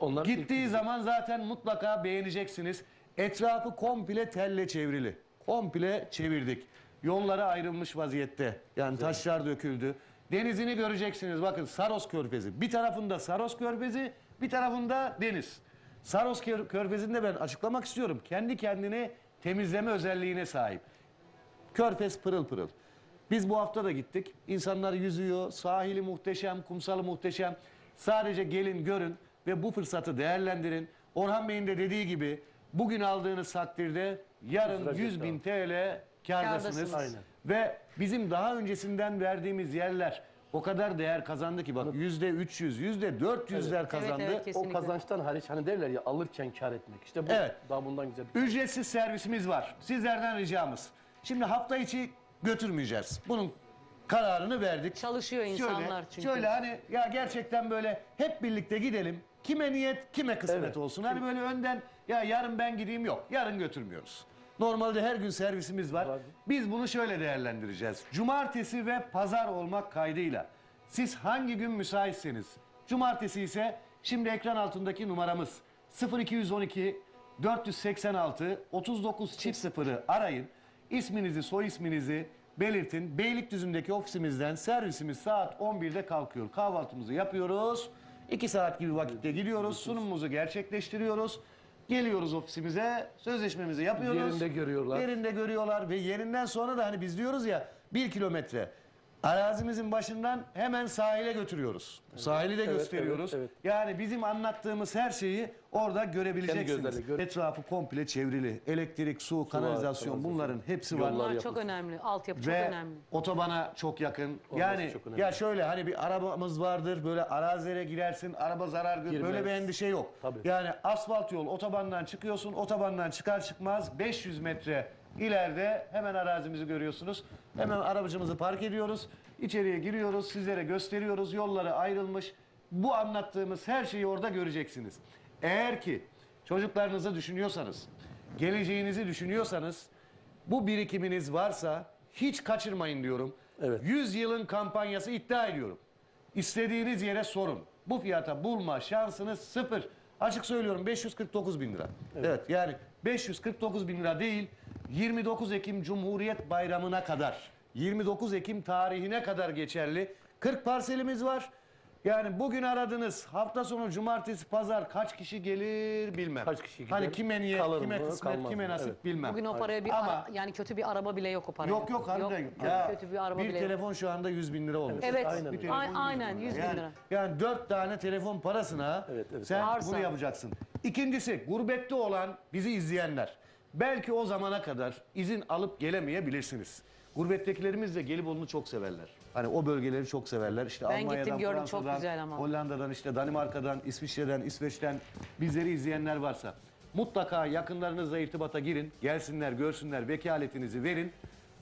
Onlar Gittiği zaman zaten mutlaka beğeneceksiniz. Etrafı komple telle çevrili. Komple çevirdik. Yollara ayrılmış vaziyette. Yani taşlar döküldü. Denizini göreceksiniz. Bakın Saros Körfezi. Bir tarafında Saros Körfezi, bir tarafında deniz. Saros Körfezi'nde ben açıklamak istiyorum. Kendi kendini temizleme özelliğine sahip. Körfez pırıl pırıl. Biz bu hafta da gittik. İnsanlar yüzüyor. Sahili muhteşem, kumsalı muhteşem. Sadece gelin görün ve bu fırsatı değerlendirin. Orhan Bey'in de dediği gibi bugün aldığınız takdirde yarın 100 bin TL kârdasınız. Kârdasınız. Ve bizim daha öncesinden verdiğimiz yerler o kadar değer kazandı ki bak %300, %400'ler kazandı. Evet, o kesinlikle. kazançtan hariç hani derler ya alırken kar etmek. İşte bu Evet. daha bundan güzel bir Ücretsiz servisimiz var. Sizlerden ricamız. Şimdi hafta içi götürmeyeceğiz. Bunun kararını verdik. Çalışıyor insanlar çünkü. Şöyle hani ya gerçekten böyle hep birlikte gidelim. Kime niyet, kime kısmet Evet. olsun. Hani böyle önden ya yarın ben gideyim yok. Yarın götürmüyoruz. Normalde her gün servisimiz var. Biz bunu şöyle değerlendireceğiz. Cumartesi ve pazar olmak kaydıyla. Siz hangi gün müsaitseniz. Cumartesi ise şimdi ekran altındaki numaramız 0212 486 39 çift sıfırı arayın. İsminizi, soy isminizi belirtin. Beylikdüzü'ndeki ofisimizden servisimiz saat 11'de kalkıyor. Kahvaltımızı yapıyoruz. 2 saat gibi vakitte gidiyoruz. Sunumumuzu gerçekleştiriyoruz. Geliyoruz ofisimize, sözleşmemizi yapıyoruz. Yerinde görüyorlar. Yerinde görüyorlar ve yerinden sonra da hani biz diyoruz ya 1 kilometre. Arazimizin başından hemen sahile götürüyoruz. Sahili de gösteriyoruz. evet. Yani bizim anlattığımız her şeyi orada görebileceksiniz. gözlerle gör- Etrafı komple çevrili. Elektrik, su, kanalizasyon bunların hepsi var. Bunlar çok önemli. Altyapı çok Ve önemli. otobana çok yakın. Olması Yani çok önemli. ya şöyle hani bir arabamız vardır böyle arazilere girersin araba zarar görür. Girmez. Böyle bir endişe yok. Tabii. Yani asfalt yol otobandan çıkıyorsun otobandan çıkar çıkmaz 500 metre ileride hemen arazimizi görüyorsunuz. Hemen arabacımızı park ediyoruz. İçeriye giriyoruz sizlere gösteriyoruz yolları ayrılmış. Bu anlattığımız her şeyi orada göreceksiniz. Eğer ki çocuklarınızı düşünüyorsanız, geleceğinizi düşünüyorsanız bu birikiminiz varsa hiç kaçırmayın diyorum. Evet. 100 yılın kampanyası iddia ediyorum. İstediğiniz yere sorun. Bu fiyata bulma şansınız sıfır. Açık söylüyorum 549 bin lira. Evet. Yani 549 bin lira değil 29 Ekim Cumhuriyet Bayramı'na kadar 29 Ekim tarihine kadar geçerli 40 parselimiz var. Yani bugün aradınız. Hafta sonu cumartesi pazar kaç kişi gelir bilmem. Kaç kişi Hani gider, kime niyet, kalır kime mı, kısmet, kalmaz kime mı? nasip Evet. bilmem. Bugün o paraya Ama- yani kötü bir araba bile yok o paraya. Yok harbiden yok. Ya, kötü bir araba bir bile yok. telefon şu anda 100 bin lira olmuş. Evet. Aynen öyle. Aynen 100 bin Yani, lira. yani 4 tane telefon parasına Evet, evet. sen Arsa. bunu yapacaksın. İkincisi gurbette olan bizi izleyenler. Belki o zamana kadar izin alıp gelemeyebilirsiniz. Gurbettekilerimiz de Gelibolu'nu çok severler. Hani o bölgeleri çok severler. İşte Ben Almanya'dan, gittim, gördüm, çok Fransa'dan, güzel ama. Hollanda'dan, işte Danimarka'dan, İsviçre'den, İsveç'ten bizleri izleyenler varsa mutlaka yakınlarınızla irtibata girin. Gelsinler, görsünler, vekaletinizi verin.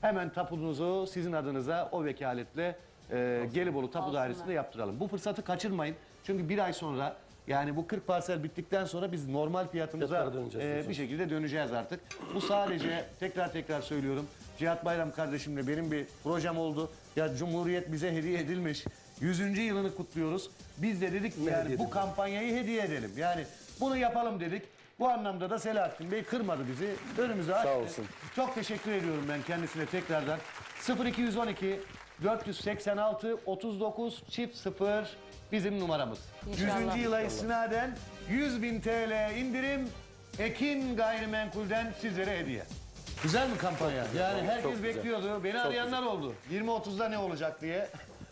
Hemen tapunuzu sizin adınıza o vekaletle Gelibolu Tapu Alsınlar. Dairesi'nde yaptıralım. Bu fırsatı kaçırmayın. Çünkü bir ay sonra yani bu 40 parsel bittikten sonra biz normal fiyatımıza Fiyatlara döneceğiz. bir şekilde döneceğiz artık. Bu sadece tekrar söylüyorum. Cihat Bayram kardeşimle benim bir projem oldu. Ya Cumhuriyet bize hediye edilmiş. 100. yılını kutluyoruz. Biz de dedik ki yani bu kampanyayı hediye edelim. Yani bunu yapalım dedik. Bu anlamda da Selahattin Bey kırmadı bizi. Önümüzü açtı. Sağ olsun. Çok teşekkür ediyorum ben kendisine tekrardan. 0212 486 39 çift 0 bizim numaramız. İnşallah. 100. yıla istinaden 100.000 TL indirim Ekin Gayrimenkul'den sizlere hediye. Güzel mi kampanya? Yani herkes çok güzel. bekliyordu. Beni arayanlar oldu. 20-30'da ne olacak diye.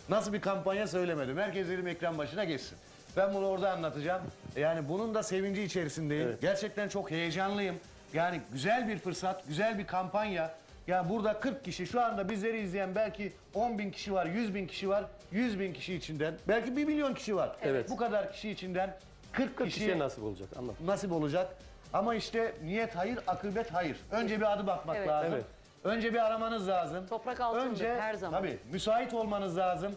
Nasıl bir kampanya söylemedim. Herkes elim ekran başına geçsin. Ben bunu orada anlatacağım. Yani bunun da sevinci içerisindeyim. Gerçekten çok heyecanlıyım. Yani güzel bir fırsat, güzel bir kampanya. Ya burada 40 kişi, şu anda bizleri izleyen belki 10 bin kişi var, 100 bin kişi var. 100 bin kişi içinden, belki 1 milyon kişi var. Evet. Bu kadar kişi içinden 40 kişiye kişiye nasip olacak. Anladım. nasip olacak. Ama işte niyet hayır, akıbet hayır. Önce bir adım atmak Evet. lazım. Evet. Önce bir aramanız lazım. Toprak altındır her zaman. Tabii müsait olmanız lazım.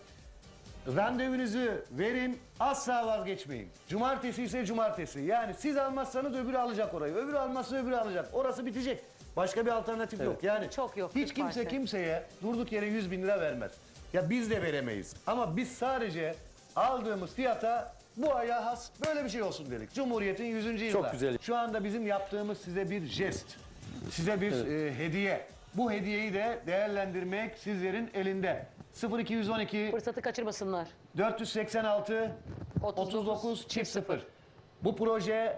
Randevunuzu verin, asla vazgeçmeyin. Cumartesi ise cumartesi. Yani siz almazsanız öbürü alacak orayı. Öbürü almazsa öbürü alacak. Orası bitecek. Başka bir alternatif yok. Yani Çok yok, hiç Türk kimse Parti. kimseye durduk yere 100 bin lira vermez. Ya biz de veremeyiz. Ama biz sadece aldığımız fiyata bu aya has böyle bir şey olsun dedik. Cumhuriyet'in 100. yılı. Çok güzel. Şu anda bizim yaptığımız size bir jest. Size bir hediye. Bu hediyeyi de değerlendirmek sizlerin elinde. 0212 Fırsatı kaçırmasınlar. 486 39 çift 0. Bu proje,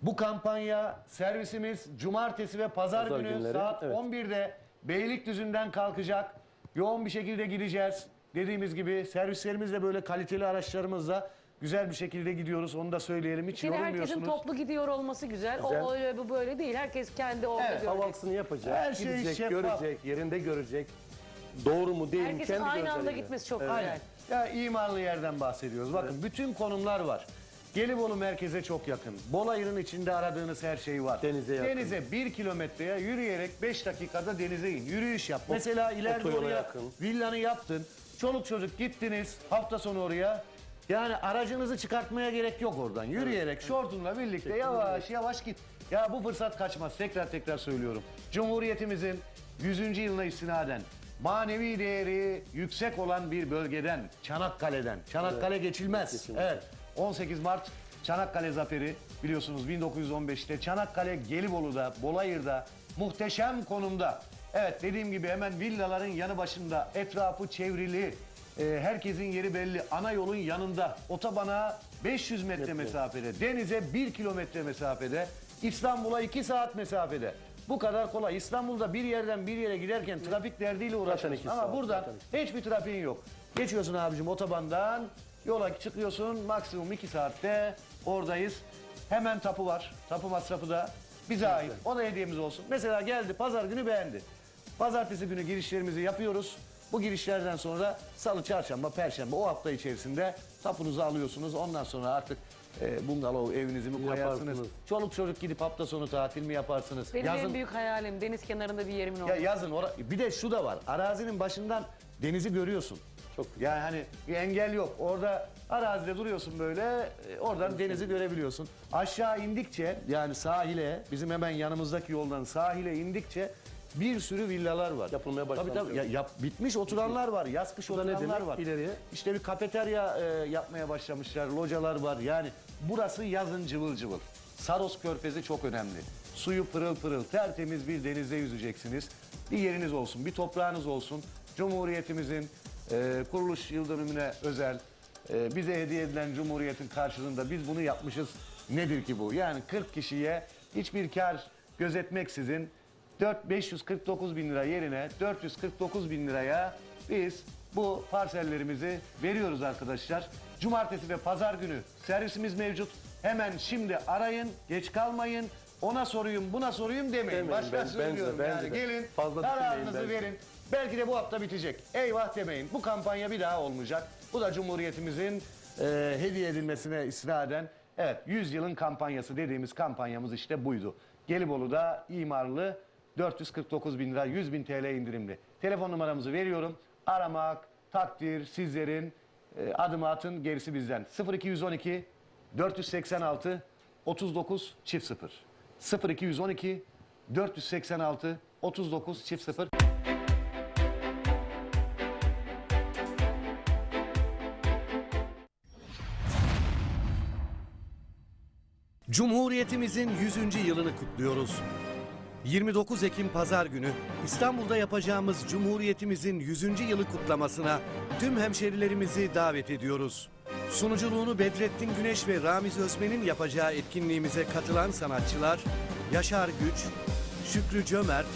bu kampanya, servisimiz cumartesi ve pazar Pazar günü günleri, saat evet. 11'de Beylikdüzü'nden kalkacak. Yoğun bir şekilde gideceğiz. Dediğimiz gibi servislerimizle böyle kaliteli araçlarımızla güzel bir şekilde gidiyoruz. Onu da söyleyelim. Hiç Şimdi herkesin yorulmuyorsunuz. toplu gidiyor olması güzel. Güzel. O öyle bu böyle değil. Herkes kendi orada Evet, görecek. Havasını yapacak, Her şey gidecek, şeffaf. görecek, yerinde görecek. Doğru mu değil mi? Herkesin Kendi aynı anda gözleriyle. gitmesi çok Aynen. güzel. Ya imarlı yerden bahsediyoruz. Bakın bütün konumlar var. Gelibolu merkeze çok yakın. Bolayır'ın içinde aradığınız her şey var. Denize yakın. Denize 1 kilometreye yürüyerek 5 dakikada denize in. Yürüyüş yap. Mesela ileride otoyola oraya yakın. villanı yaptın. Çoluk çocuk gittiniz hafta sonu oraya. Yani aracınızı çıkartmaya gerek yok oradan. Yürüyerek şortunla birlikte yavaş yavaş git. Ya bu fırsat kaçmaz. Tekrar söylüyorum. Cumhuriyetimizin 100. yılına istinaden manevi değeri yüksek olan bir bölgeden, Çanakkale'den. Çanakkale geçilmez. Evet. 18 Mart Çanakkale Zaferi biliyorsunuz 1915'te Çanakkale Gelibolu'da, Bolayır'da muhteşem konumda. Evet dediğim gibi hemen villaların yanı başında, etrafı çevrili, herkesin yeri belli. Ana yolun yanında, otobana 500 metre mesafede, denize 1 kilometre mesafede, İstanbul'a 2 saat mesafede. Bu kadar kolay. İstanbul'da bir yerden bir yere giderken trafik derdiyle uğraşıyorsun. 2 Ama saat, buradan zaten. hiçbir trafiğin yok. Geçiyorsun abicim otobandan, yola çıkıyorsun, maksimum 2 saatte oradayız. Hemen tapu var. Tapu masrafı da bize ait. O da hediyemiz olsun. Mesela geldi pazar günü beğendi. Pazartesi günü girişlerimizi yapıyoruz. Bu girişlerden sonra salı, çarşamba, perşembe o hafta içerisinde tapunuzu alıyorsunuz. Ondan sonra artık bungalov evinizi mi koyarsınız? Yaparsınız. Çoluk çocuk gidip hafta sonu tatil mi yaparsınız? Benim en büyük hayalim deniz kenarında bir yerimin Ya olması. yazın bir de şu da var. Arazinin başından denizi görüyorsun. Çok Yani hani bir engel yok. Orada arazide duruyorsun böyle. Oradan denizi görebiliyorsun. Aşağı indikçe yani sahile bizim hemen yanımızdaki yoldan sahile indikçe bir sürü villalar var. Yapılmaya başlanmış. Tabii. Bitmiş oturanlar var. Yaz kış Bu da ne oturanlar demek? var. İleriye. İşte bir kafeterya yapmaya başlamışlar. Localar var. Yani burası yazın cıvıl cıvıl. Saros Körfezi çok önemli. Suyu pırıl pırıl, tertemiz bir denizde yüzeceksiniz. Bir yeriniz olsun, bir toprağınız olsun. Cumhuriyetimizin kuruluş yıl dönümüne özel bize hediye edilen Cumhuriyet'in karşılığında biz bunu yapmışız. Nedir ki bu? Yani 40 kişiye hiçbir kar gözetmeksizin 549 bin lira yerine 449 bin liraya biz bu parsellerimizi veriyoruz arkadaşlar. Cumartesi ve pazar günü servisimiz mevcut. Hemen şimdi arayın, geç kalmayın. Ona soruyum, buna soruyum demeyin. Demeyin, Başka söylüyorum bence yani. de. Gelin, Fazla kararınızı düşünmeyin bence. verin. Belki de bu hafta bitecek. Eyvah demeyin. Bu kampanya bir daha olmayacak. Bu da Cumhuriyetimizin hediye edilmesine istinaden, evet, 100 yılın kampanyası dediğimiz kampanyamız işte buydu. Gelibolu'da imarlı 449 bin lira, 100 bin TL indirimli. Telefon numaramızı veriyorum. Aramak, takdir sizlerin, adım atın, gerisi bizden. 0212 486 39 0. 0212 486 39 0. Cumhuriyetimizin 100. yılını kutluyoruz. 29 Ekim Pazar günü İstanbul'da yapacağımız Cumhuriyetimizin 100. yılı kutlamasına tüm hemşerilerimizi davet ediyoruz. Sunuculuğunu Bedrettin Güneş ve Ramiz Özmen'in yapacağı etkinliğimize katılan sanatçılar Yaşar Güç, Şükrü Cömert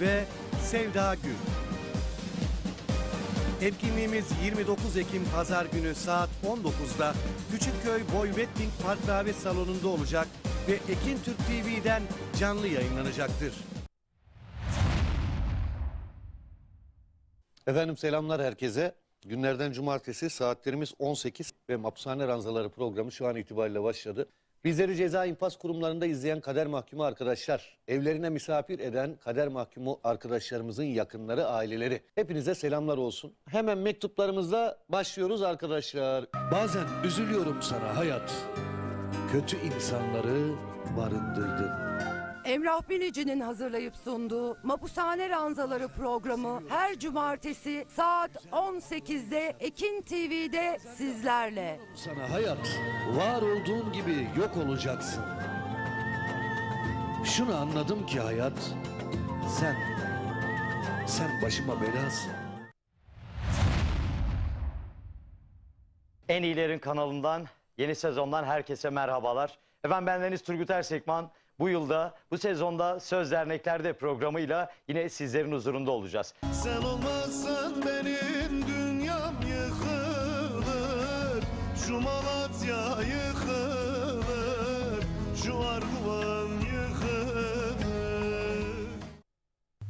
ve Sevda Gül. Etkinliğimiz 29 Ekim Pazar günü saat 19'da Küçükköy Boy Wedding Park Davet Salonu'nda olacak ve Ekin Türk TV'den canlı yayınlanacaktır. Efendim selamlar herkese. Günlerden cumartesi, saatlerimiz 18 ve Mapushane Ranzaları programı şu an itibariyle başladı. Bizleri ceza infaz kurumlarında izleyen kader mahkumu arkadaşlar, evlerine misafir eden kader mahkumu arkadaşlarımızın yakınları, aileleri, hepinize selamlar olsun. Hemen mektuplarımızla başlıyoruz arkadaşlar. Bazen üzülüyorum sana hayat. Kötü insanları barındırdın. Emrah Bilici'nin hazırlayıp sunduğu Mapushane Ranzaları programı her cumartesi saat 18'de Ekin TV'de sizlerle. Sana hayat, var olduğun gibi yok olacaksın. Şunu anladım ki hayat, sen başıma belasın. En iyilerin kanalından, yeni sezondan herkese merhabalar. Efendim ben Deniz Turgut Ersekman. Bu yılda, bu sezonda Söz Derneklerde programıyla yine sizlerin huzurunda olacağız. Sen olmazsan benim dünyam yıkılır. Şu Malatya yıkılır. Şu Arguvan yıkılır.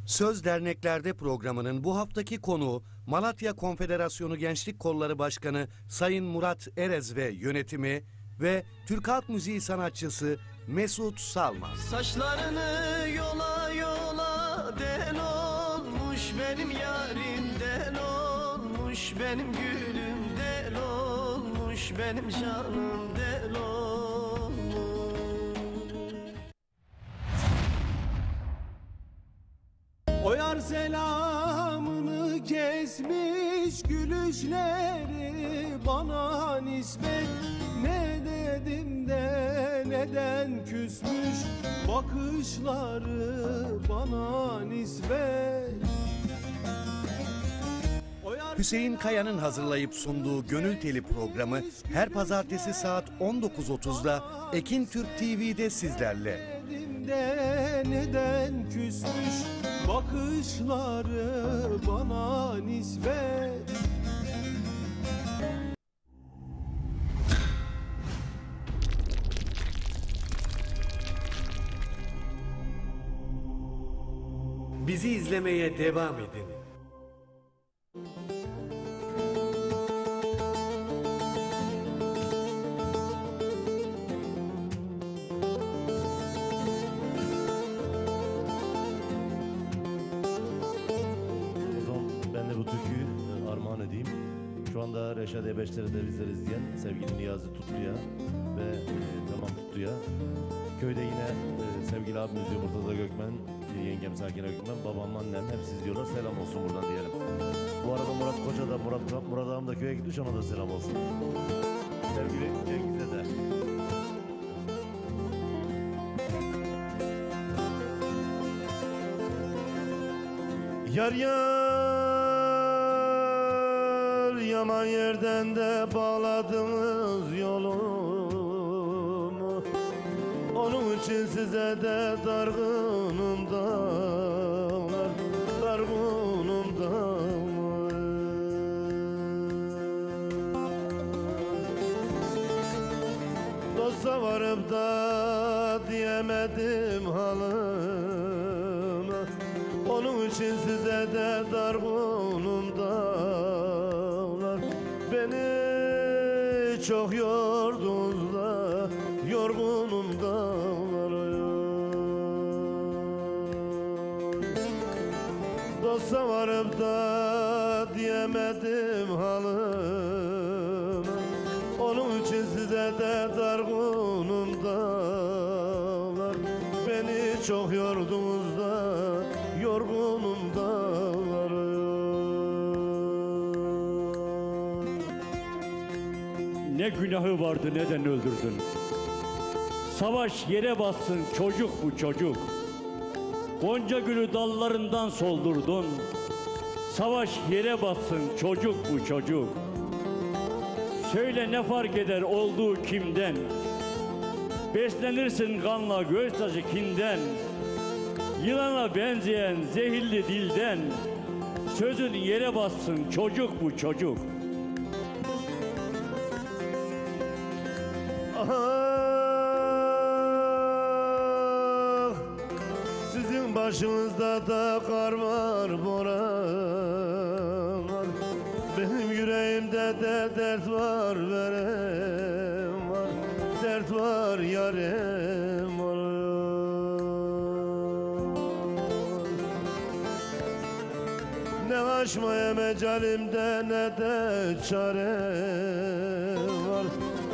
Söz Derneklerde programının bu haftaki konuğu Malatya Konfederasyonu Gençlik Kolları Başkanı Sayın Murat Erez ve yönetimi ve Türk Halk Müziği sanatçısı Mesut Salmaz. Saçlarını yola yola del olmuş benim yarim, del olmuş benim gülüm, del olmuş benim canım, del olmuş. O yar selamını kesmiş, gülüşleri bana nispet. Ne dedim de neden küsmüş, bakışları bana nispet. Hüseyin Kaya'nın hazırlayıp sunduğu Gönül Teli programı her pazartesi saat 19.30'da Ekin Türk TV'de sizlerle. Dedim de neden küsmüş, bakışları bana nispet. Bizi izlemeye devam edin. O zaman ben de bu türküyü armağan edeyim. Şu anda Reşat E5'leri de bizleri izleyen sevgili Niyazi Tutlu'ya ve Tamam Tutlu'ya. Köyde yine sevgili abimiz Yumurtada Gökmen, yengem Sakine Gökmen, babam, annem hepsi izliyorlar. Selam olsun buradan diyelim. Bu arada Murat Koca da, Murat ağam da köye gitmiş, ona da selam olsun. Sevgili Cengiz'e de. Yar yar yaman yerden de bağladınız yolumu. Onun için size de dargınım dağlar, dargınım dağlar. Dosta varıp da diyemedim halımı. Onun için size de dargınım dağlar. Beni çok yordunuz da yorgunum dağlar. Dosta varıp da diyemedim halımı. Onun için size de dargınım dağlar. Beni çok yordunuz da yorgunum dağlar. Ne günahı vardı, neden öldürdün? Savaş yere bassın, çocuk bu çocuk. Gonca gülü dallarından soldurdun. Savaş yere bassın, çocuk bu çocuk. Söyle ne fark eder olduğu kimden? Beslenirsin kanla göz taşı kinden. Yılana benzeyen zehirli dilden. Sözün yere bassın, çocuk bu çocuk. Ah, sizin başınızda da kar var, boran var. Benim yüreğimde de dert var, verem var. Dert var, yarem var. Ne aşmaya mecalimde ne de çarem var.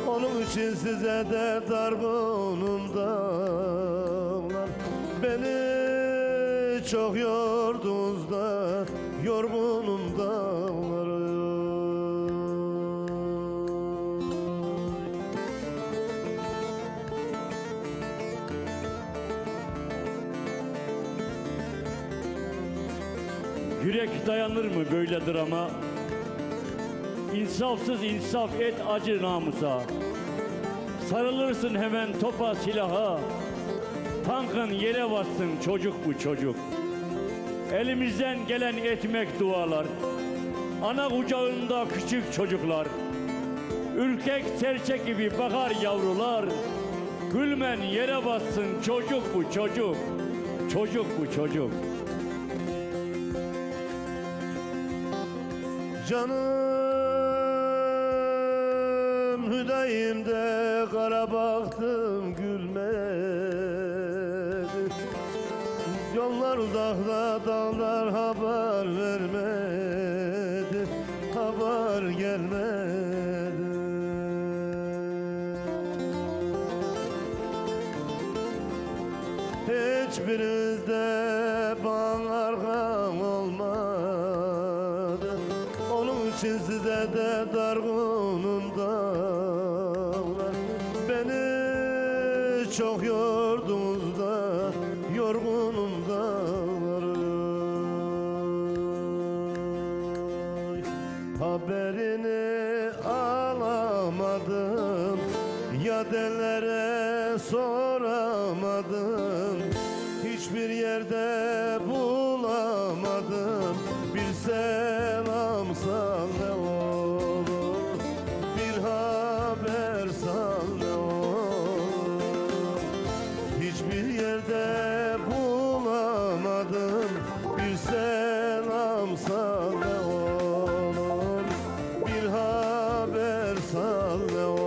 Onun için size de dargınım dağlar. Beni çok yordunuz da yorgunum dağlar. Yürek dayanır mı böyle drama? İnsafsız insaf et acı namusa. Sarılırsın hemen topa silaha. Tankın yere bassın, çocuk bu çocuk. Elimizden gelen etmek dualar. Ana kucağında küçük çocuklar. Ürkek serçe gibi bakar yavrular. Gülmen yere bassın, çocuk bu çocuk. Çocuk bu çocuk. Canım hüdayimde kara baktım gülmedi. Yollar uzakta, dağlar haber vermedi, haber gelmedi. Hiçbirinizde bana arkam olmadı. Onun için size de dargınım dağlar. Beni çok yordunuz da yorgunum dağlar. Haberini alamadım, ya dellere soramadım. Hiçbir yerde bulamadım. Bir selam sal ne olur, bir haber sal ne olur. Hiçbir yerde bulamadım. Bir selam sal ne olur, bir haber sal ne olur.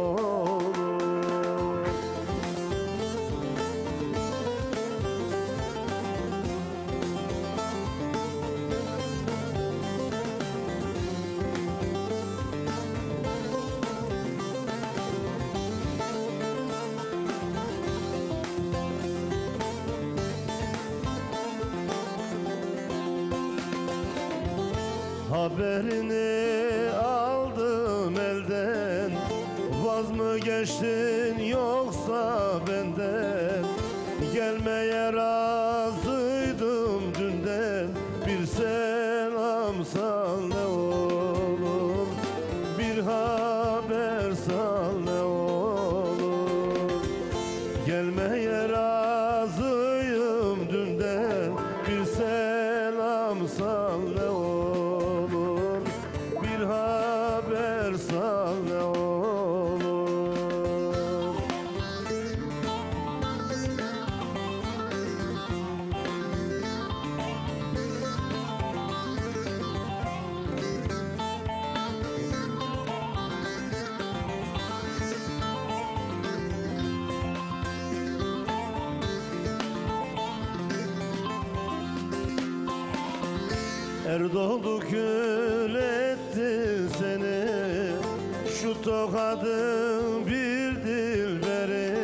Haberini aldım elden, vaz mı geçtin yoksa benden? Gelmeye razıydım dünden, bir selam sal ne olur, Erdoğdu kül etti seni, şu tokadın bir dilberi.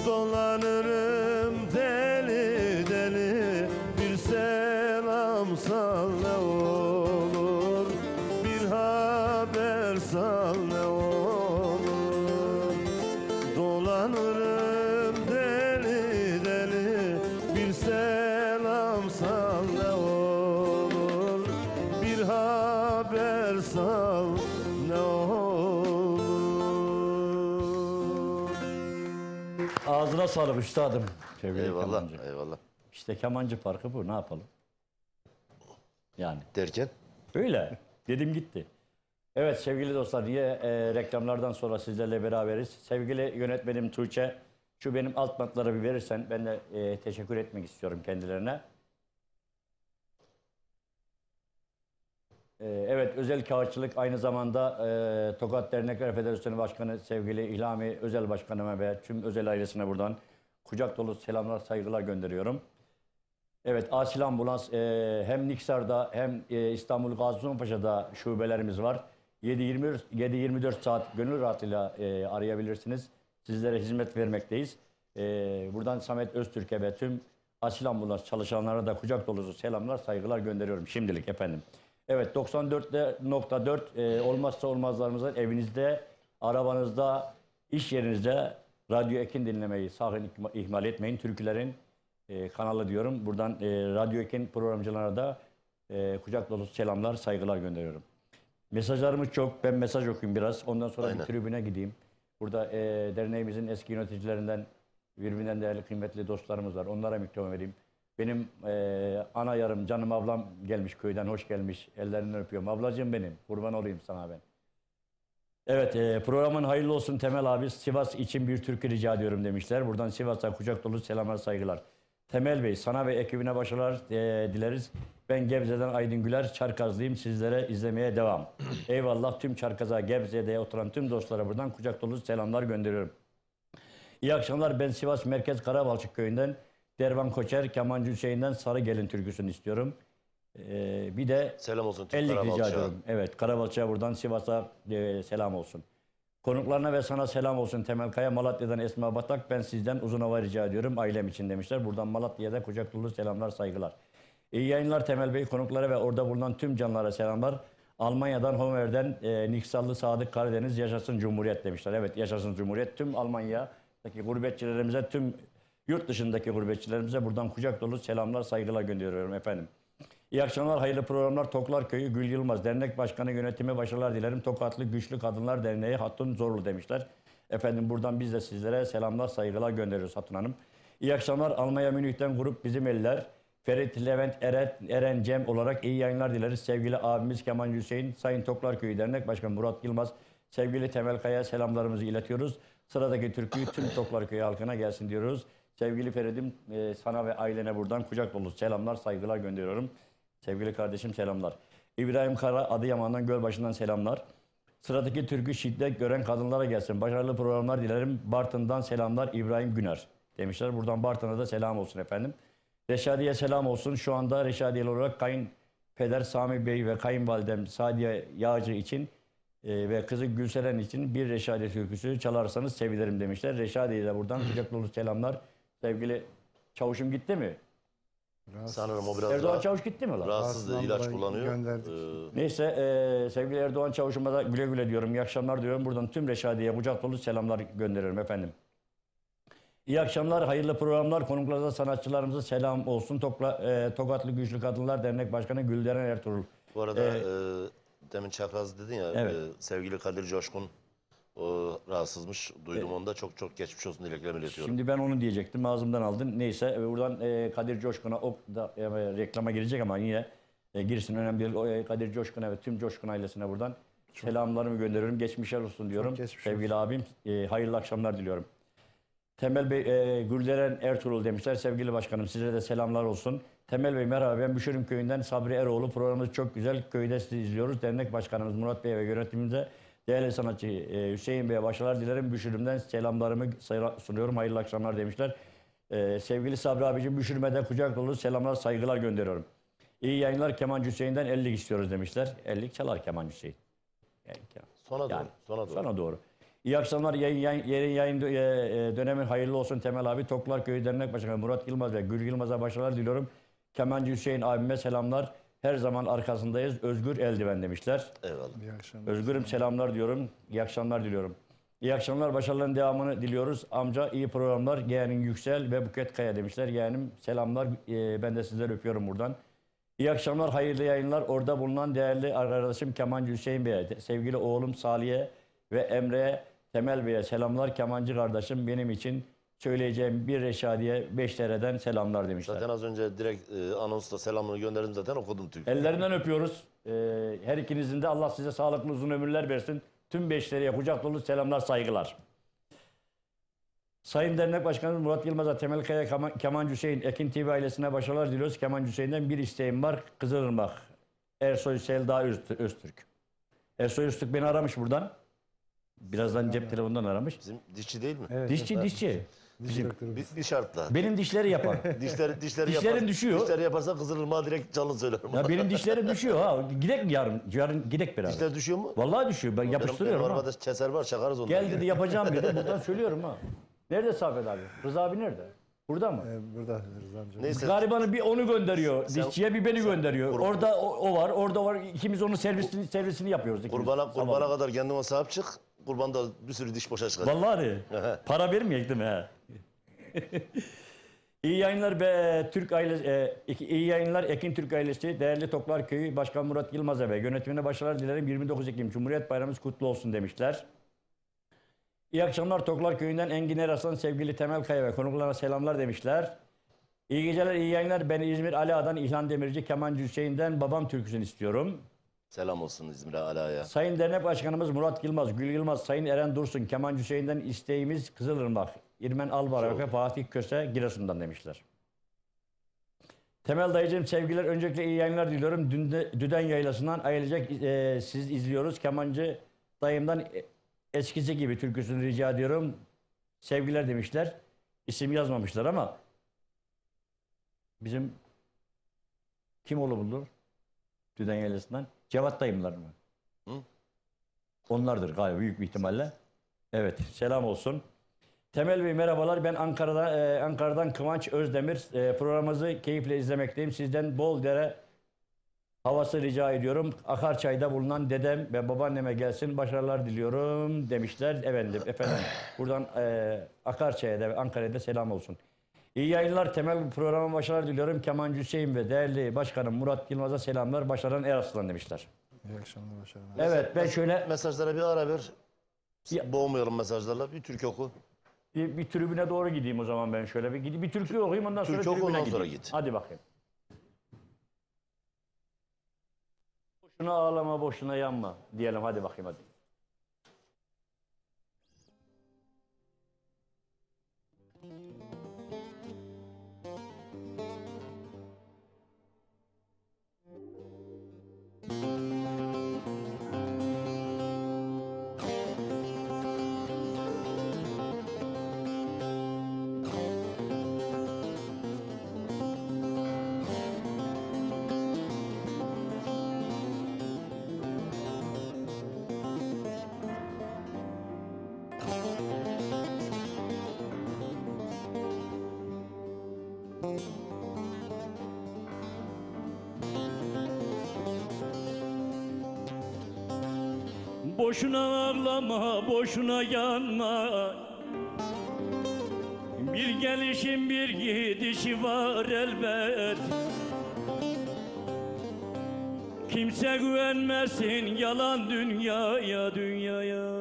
Dolanırım deli deli, bir selam sal ne olur, bir haber sal ne olur. Dolanırım deli deli, bir selam sal ne olur, bir haber sal ne olur. Ağzına sağlık üstadım. Sevgili Eyvallah, kemancı. eyvallah. İşte kemancı farkı bu. Ne yapalım? Yani Derken? öyle. Dedim gitti. Evet sevgili dostlar, niye reklamlardan sonra sizlerle beraberiz. Sevgili yönetmenim Tuğçe, şu benim alt notları bir verirsen ben de teşekkür etmek istiyorum kendilerine. Evet, özel kağıtçılık aynı zamanda Tokat Dernekler Federasyonu Başkanı sevgili İlhami Özel Başkanıma ve tüm özel ailesine buradan kucak dolu selamlar, saygılar gönderiyorum. Evet, Acil Ambulans hem Niksar'da hem İstanbul Gazi Osman Paşa'da şubelerimiz var. 7-24 saat gönül rahatıyla arayabilirsiniz. Sizlere hizmet vermekteyiz. Buradan Samet Öztürk'e ve tüm Acil Ambulans çalışanlara da kucak dolusu selamlar, saygılar gönderiyorum şimdilik efendim. Evet, 94.4 olmazsa olmazlarımızdan evinizde, arabanızda, iş yerinizde Radyo Ekin dinlemeyi sakın ihmal etmeyin. Türkülerin kanalı diyorum. Buradan Radyo Ekin programcılarına da kucak dolusu selamlar, saygılar gönderiyorum. Mesajlarımız çok. Ben mesaj okuyayım biraz. Ondan sonra bir tribüne gideyim. Burada derneğimizin eski yöneticilerinden, birbirinden değerli, kıymetli dostlarımız var. Onlara mikrofon vereyim. Benim ana yarım, canım ablam gelmiş köyden, hoş gelmiş. Ellerinden öpüyorum. Ablacığım benim, kurban olayım sana ben. Evet, programın hayırlı olsun Temel abi. Sivas için bir türkü rica ediyorum demişler. Buradan Sivas'a kucak dolu selamlar, saygılar. Temel Bey, sana ve ekibine başarılar dileriz. Ben Gebze'den Aydın Güler, Çarkazlıyım. Sizlere izlemeye devam. Eyvallah, tüm Çarkaz'a, Gebze'de oturan tüm dostlara buradan kucak dolu selamlar gönderiyorum. İyi akşamlar, ben Sivas Merkez Karabalçık Köyü'nden Dervan Koçer, Kemancı Hüseyin'den Sarı Gelin türküsünü istiyorum. Bir de Selam olsun. 50 rica ediyorum. Evet, Karabalçık'a buradan Sivas'a selam olsun. Konuklarına ve sana selam olsun Temel Kaya, Malatya'dan Esma Batak. Ben sizden Uzunova rica ediyorum ailem için demişler. Buradan Malatya'da kucak dolu selamlar, saygılar. İyi yayınlar Temel Bey, konuklara ve orada bulunan tüm canlara selamlar. Almanya'dan Homer'den Niksallı Sadık Karadeniz, yaşasın Cumhuriyet demişler. Evet, yaşasın Cumhuriyet. Tüm Almanya'daki gurbetçilerimize, tüm yurt dışındaki gurbetçilerimize buradan kucak dolu selamlar, saygılar gönderiyorum efendim. İyi akşamlar, hayırlı programlar. Toklar Köyü Gül Yılmaz, Dernek Başkanı yönetime başarılar dilerim. Tokatlı Güçlü Kadınlar Derneği Hatun Zorlu demişler. Efendim buradan biz de sizlere selamlar, saygılar gönderiyoruz Hatun Hanım. İyi akşamlar, Almanya Münih'ten grup Bizim Eller. Ferit, Levent, Eren, Cem olarak iyi yayınlar dileriz. Sevgili abimiz Kemancı Hüseyin, Sayın Toklar Köyü Dernek Başkanı Murat Yılmaz, sevgili Temel Kaya selamlarımızı iletiyoruz. Sıradaki türküyü tüm Toklar Köyü halkına gelsin diyoruz. Sevgili Ferit'im, sana ve ailene buradan kucak dolu selamlar, saygılar gönderiyorum. Sevgili kardeşim selamlar. İbrahim Kara, Adıyaman'dan Gölbaşı'ndan selamlar. Sıradaki türkü şiddet gören kadınlara gelsin. Başarılı programlar dilerim. Bartın'dan selamlar İbrahim Güner demişler. Buradan Bartın'a da selam olsun efendim. Reşadiye selam olsun. Şu anda Reşadiyeli olarak kayınpeder Sami Bey ve kayınvalidem Sadiye Yağcı için ve kızı Gülseren için bir Reşadiye türküsü çalarsanız sevinirim demişler. Reşadiye'ye de buradan kucak dolu selamlar. Sevgili çavuşum gitti mi? Sanırım o biraz Erdoğan Çavuş gitti mi lan? rahatsız, ilaç kullanıyor. Gönderdik. Neyse sevgili Erdoğan Çavuş'uma da güle güle diyorum. İyi akşamlar diyorum. Buradan tüm Reşadiye'ye kucak dolu selamlar gönderiyorum efendim. İyi akşamlar, hayırlı programlar. Konuklarda sanatçılarımıza selam olsun. Tokatlı Güçlü Kadınlar Dernek Başkanı Gülderen Ertuğrul. Bu arada demin Çakraz dedin ya, Evet. sevgili Kadir Coşkun rahatsızmış. Duydum onu da, çok çok geçmiş olsun dileklerimi iletiyorum. Şimdi ben onu diyecektim. Ağzımdan aldın. Neyse buradan Kadir Coşkun'a reklama girecek ama yine girsin. Önemli değil. Kadir Coşkun'a ve tüm Coşkun ailesine buradan selamlarımı gönderiyorum. Geçmişler olsun diyorum. Sevgili abim hayırlı akşamlar diliyorum. Temel Bey, Gülderen Ertuğrul demişler. Sevgili başkanım size de selamlar olsun. Temel Bey merhaba, ben Büşürüm Köyü'nden Sabri Eroğlu. Programımız çok güzel. Köyde sizi izliyoruz. Dernek Başkanımız Murat Bey ve yönetimimize, değerli sanatçı Hüseyin Bey'e başarılar dilerim. Büşürüm'den selamlarımı sunuyorum. Hayırlı akşamlar demişler. Sevgili Sabri abicim, Büşürüm'e de kucak dolu selamlar, saygılar gönderiyorum. İyi yayınlar Kemancı Hüseyin'den 50 istiyoruz demişler. 50 çalar Kemancı Hüseyin. Sona doğru. Sana doğru. İyi akşamlar. Yayın dönemin hayırlı olsun Temel abi. Toklar Köyü Dernek Başkanı Murat Yılmaz ve Gül Yılmaz'a başarılar diliyorum. Kemancı Hüseyin abime selamlar. Her zaman arkasındayız. Özgür Eldiven demişler. Eyvallah. İyi akşamlar. Özgür'üm selamlar diyorum. İyi akşamlar diliyorum. İyi akşamlar. Başarıların devamını diliyoruz. Amca iyi programlar. Yeğenin Yüksel ve Buket Kaya demişler. Yeğenim selamlar. Ben de sizleri öpüyorum buradan. İyi akşamlar. Hayırlı yayınlar. Orada bulunan değerli arkadaşım Kemancı Hüseyin Bey'e, sevgili oğlum Salih'e ve Emre'ye, Temel Bey'e selamlar. Kemancı kardeşim benim için söyleyeceğim bir Reşadiye 5 selamlar demişler. Zaten az önce direkt anonsta selamını gönderdim zaten okudum Türk. Ellerinden öpüyoruz. Her ikinizin de Allah size sağlıklı uzun ömürler versin. Tüm 5'leriye kucak dolu selamlar, saygılar. Sayın Dernek Başkanımız Murat Yılmaz'a, Temel Kaya, Kemancı Hüseyin, Ekin TV ailesine başarılar diliyoruz. Kemancı Hüseyin'den bir isteğim var. Kızılırmak. Ersoy Selda Öztürk. Ersoy Öztürk beni aramış buradan. Birazdan cep telefonundan aramış. Bizim dişçi değil mi? Evet, Dişçi. Bir şartla. Benim dişleri yapar. Dişlerim Dişlerim düşüyor. Dişleri yaparsa Kızılırmak'a direkt canlı söylerim. Ya benim dişlerim düşüyor ha. Gidek mi yarın? Yarın gidek beraber. Dişler düşüyor mu? Vallahi düşüyor. Ben yapıştırıyorum Benim ha. arkadaş keser var çakarız onu. Gel dedi yapacağım dedi. Buradan söylüyorum ha. Nerede Safet abi? Rıza abi nerede? Burada mı? Burada Rıza amca. Neyse. Garibanı bir onu gönderiyor. Sen- Dişçiye bir beni gönderiyor. Kurban- Orada o var, orada var. İkimiz onun servisini yapıyoruz. ikimiz. Kurbana Sabah. kadar kendine sahip çık. Kurbanda bir sürü diş boşa çıkacak. Vallahi de. Para vermeyecek değil mi? He. İyi yayınlar be Türk ailesi, iyi yayınlar Ekin Türk ailesi, değerli Toklar Köyü Başkan Murat Yılmaz'a ve yönetimine başarılar dilerim. 29 Ekim Cumhuriyet Bayramımız kutlu olsun demişler. İyi akşamlar Toklar Köyü'nden Engin Eraslan, sevgili Temel Kaya ve konuklarına selamlar demişler. İyi geceler, iyi yayınlar. Ben İzmir Ali Ağa'dan İlhan Demirci, Kemancı Hüseyin'den babam türküsünü istiyorum. Selam olsun İzmir'e Ala'ya. Sayın Dernek Başkanımız Murat Yılmaz, Gül Yılmaz, Sayın Eren Dursun, Kemancı Hüseyin'den isteğimiz Kızılırmak, İrmen Albayrak ve Fatih Köse Giresun'dan demişler. Temel dayıcığım sevgiler, öncelikle iyi yayınlar diliyorum. Düden Yaylası'ndan ailecek siz izliyoruz. Kemancı dayımdan eskisi gibi türküsünü rica ediyorum. Sevgiler demişler. İsim yazmamışlar ama bizim kim oğlu bulur? Düden Yaylası'ndan. Cevat dayımlar mı? Hı? Onlardır galiba büyük bir ihtimalle. Evet, selam olsun. Temel Bey merhabalar. Ben Ankara'dan Kıvanç Özdemir. Programımızı keyifle izlemekteyim. Sizden bol dere havası rica ediyorum. Akarçay'da bulunan dedem ve babaanneme gelsin. Başarılar diliyorum demişler. Efendim. Buradan Akarçay'a da Ankara'ya da selam olsun. İyi yayınlar. Temel programa başarılar diliyorum. Kemancı Hüseyin ve değerli başkanım Murat Yılmaz'a selamlar. Başaran Eraslan demişler. İyi akşamlar, başarılar. Evet, ben şöyle Mesajlara bir ara ver. Ya- Boğmayalım mesajlarla. Bir türkü oku. bir tribüne doğru gideyim o zaman ben şöyle bir gideyim. Bir türkü okuyayım ondan sonra Türkü oku, tribüne ondan sonra gideyim. git. Hadi bakayım. Boşuna ağlama, boşuna yanma diyelim. Hadi bakayım hadi. Boşuna ağlama, boşuna yanma. Bir gelişin bir gidişi var elbet. Kimse güvenmesin yalan dünyaya, dünyaya.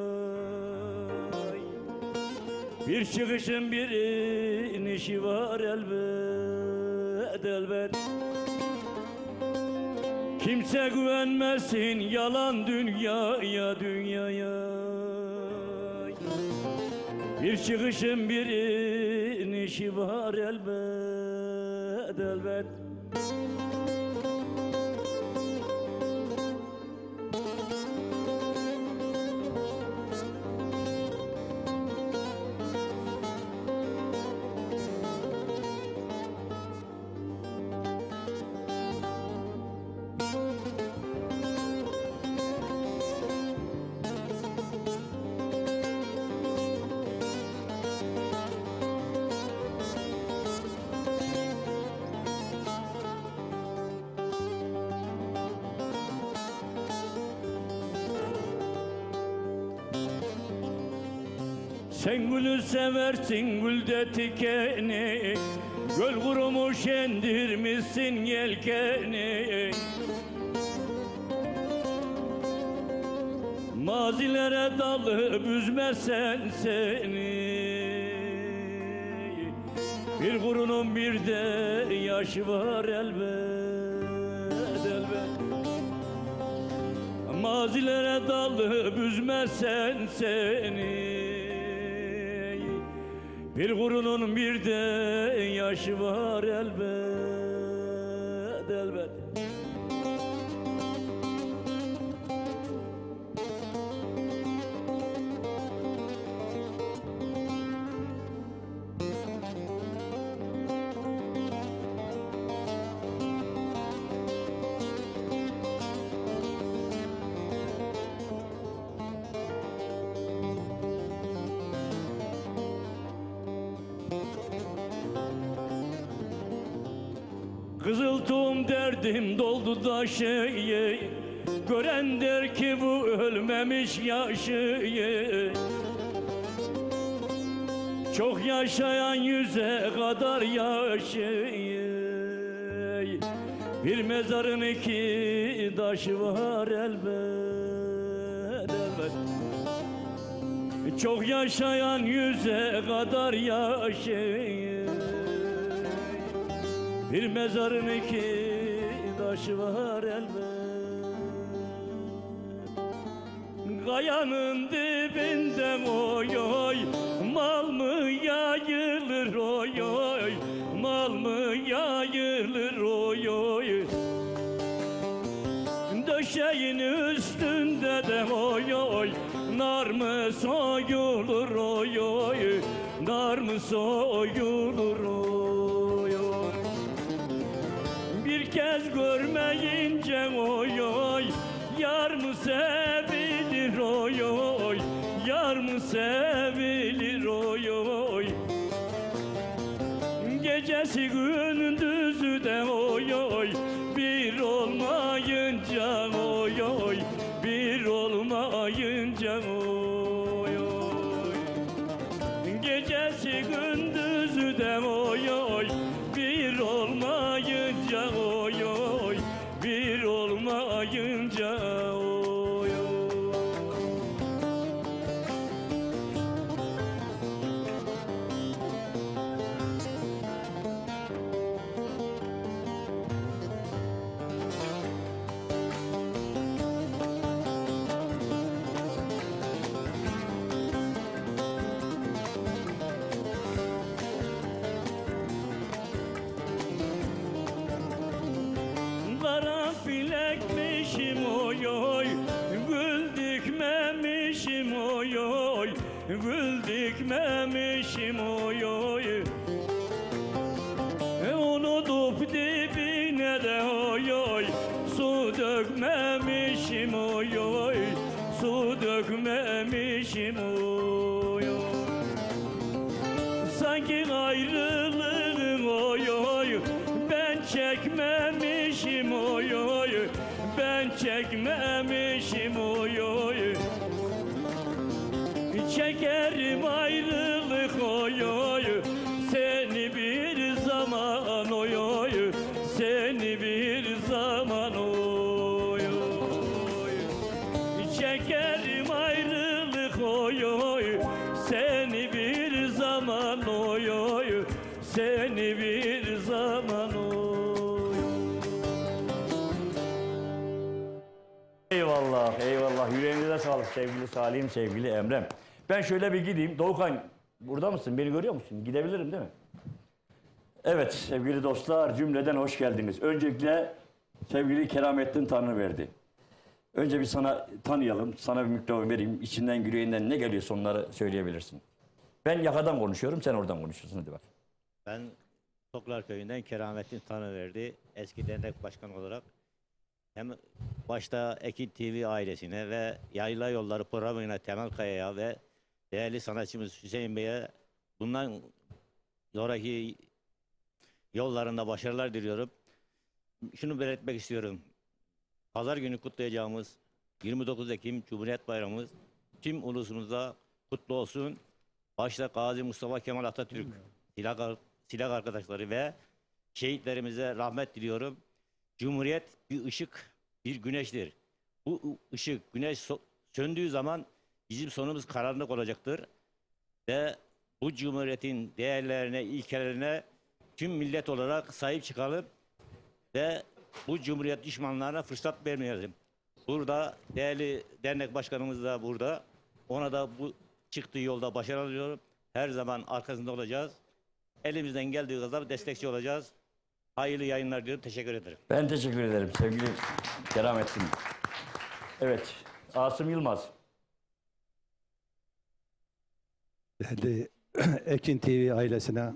Bir çıkışın bir inişi var elbet, elbet. Kimse güvenmesin yalan dünyaya, dünyaya. Bir çıkışın bir inişi var elbet, elbet. Sen gülü seversin gülde tikeni, göl kurumuş endirmişsin yelkeni. Mazilere dalıp üzmesen seni, bir kurunun bir de yaşı var elbet elbet. Mazilere dalıp üzmesen seni, bir kurunun bir de yaşı var elbet elbet. Kızıltuğum derdim doldu taşı, gören der ki bu ölmemiş yaşı. Çok yaşayan 100'e kadar yaşı, bir mezarın iki taşı var elbet elbet. Çok yaşayan 100'e kadar yaşı, bir mezarın iki taşı var elbet. Kayanın dibinden oy oy, mal mı yayılır oy oy, mal mı yayılır oy oy. Döşeğin üstünde de oy oy, nar mı soyulur oy oy, nar mı soyulur oy oy. Bir kez görmeyince oy oy, yar mı sevilir oy oy, yar mı sevilir oy oy. Gecesi gündüzü de oy oy, bir olmayınca oy oy, bir olmayınca oy oy. Gecesi gündüzü de oy oy, bir olmayınca oy oy, bir olmayınca oy oy. Karanfilekmişim oy oy, gül dikmemişim oy oy, gül dikmemişim oy oy. Unutup dibine de oy oy, su dökmemişim oy oy, su dökmemişim oy oy. Sanki ayrılığın oy oy, ben çekmemişim oy oy, ben çekmemişim oy oy. Çekerim ayrılık oy oy, seni bir zaman oy oy, seni bir zaman oy oy. Çekerim ayrılık oy oy, seni bir zaman oy oy, seni bir zaman oy. Eyvallah, eyvallah. Yüreğinize sağlık sevgili Salih'im, sevgili Emrem. Ben şöyle bir gideyim. Doğukan, burada mısın? Beni görüyor musun? Gidebilirim değil mi? Evet sevgili dostlar, cümleden hoş geldiniz. Öncelikle sevgili Keramettin Tanrıverdi. Önce bir sana tanıyalım, sana bir mikrofon vereyim. İçinden, yüreğinden ne geliyorsa onları söyleyebilirsin. Ben yakadan konuşuyorum, sen oradan konuşuyorsun. Hadi bak. Ben Toklar Köyü'nden Keramettin Tanrıverdi, eski dernek başkanı olarak hem başta Ekin TV ailesine ve Yayla Yolları programına Temel Kaya'ya ve değerli sanatçımız Hüseyin Bey'e bundan sonraki yollarında başarılar diliyorum. Şunu belirtmek istiyorum. Pazar günü kutlayacağımız 29 Ekim Cumhuriyet Bayramımız tüm ulusumuzda kutlu olsun. başta Gazi Mustafa Kemal Atatürk, silah arkadaşları ve şehitlerimize rahmet diliyorum. Cumhuriyet bir ışık, bir güneştir. Bu ışık, güneş söndüğü zaman bizim sonumuz karanlık olacaktır. Ve bu cumhuriyetin değerlerine, ilkelerine tüm millet olarak sahip çıkalım ve bu cumhuriyet düşmanlarına fırsat vermeyelim. Burada değerli dernek başkanımız da burada. Ona da bu çıktığı yolda başarılı diliyorum. Her zaman arkasında olacağız. Elimizden geldiği kadar destekçi olacağız. Hayırlı yayınlar diyorum. Teşekkür ederim. Ben teşekkür ederim sevgili Keramettin. Evet, Asım Yılmaz. Değerli Ekin TV ailesine,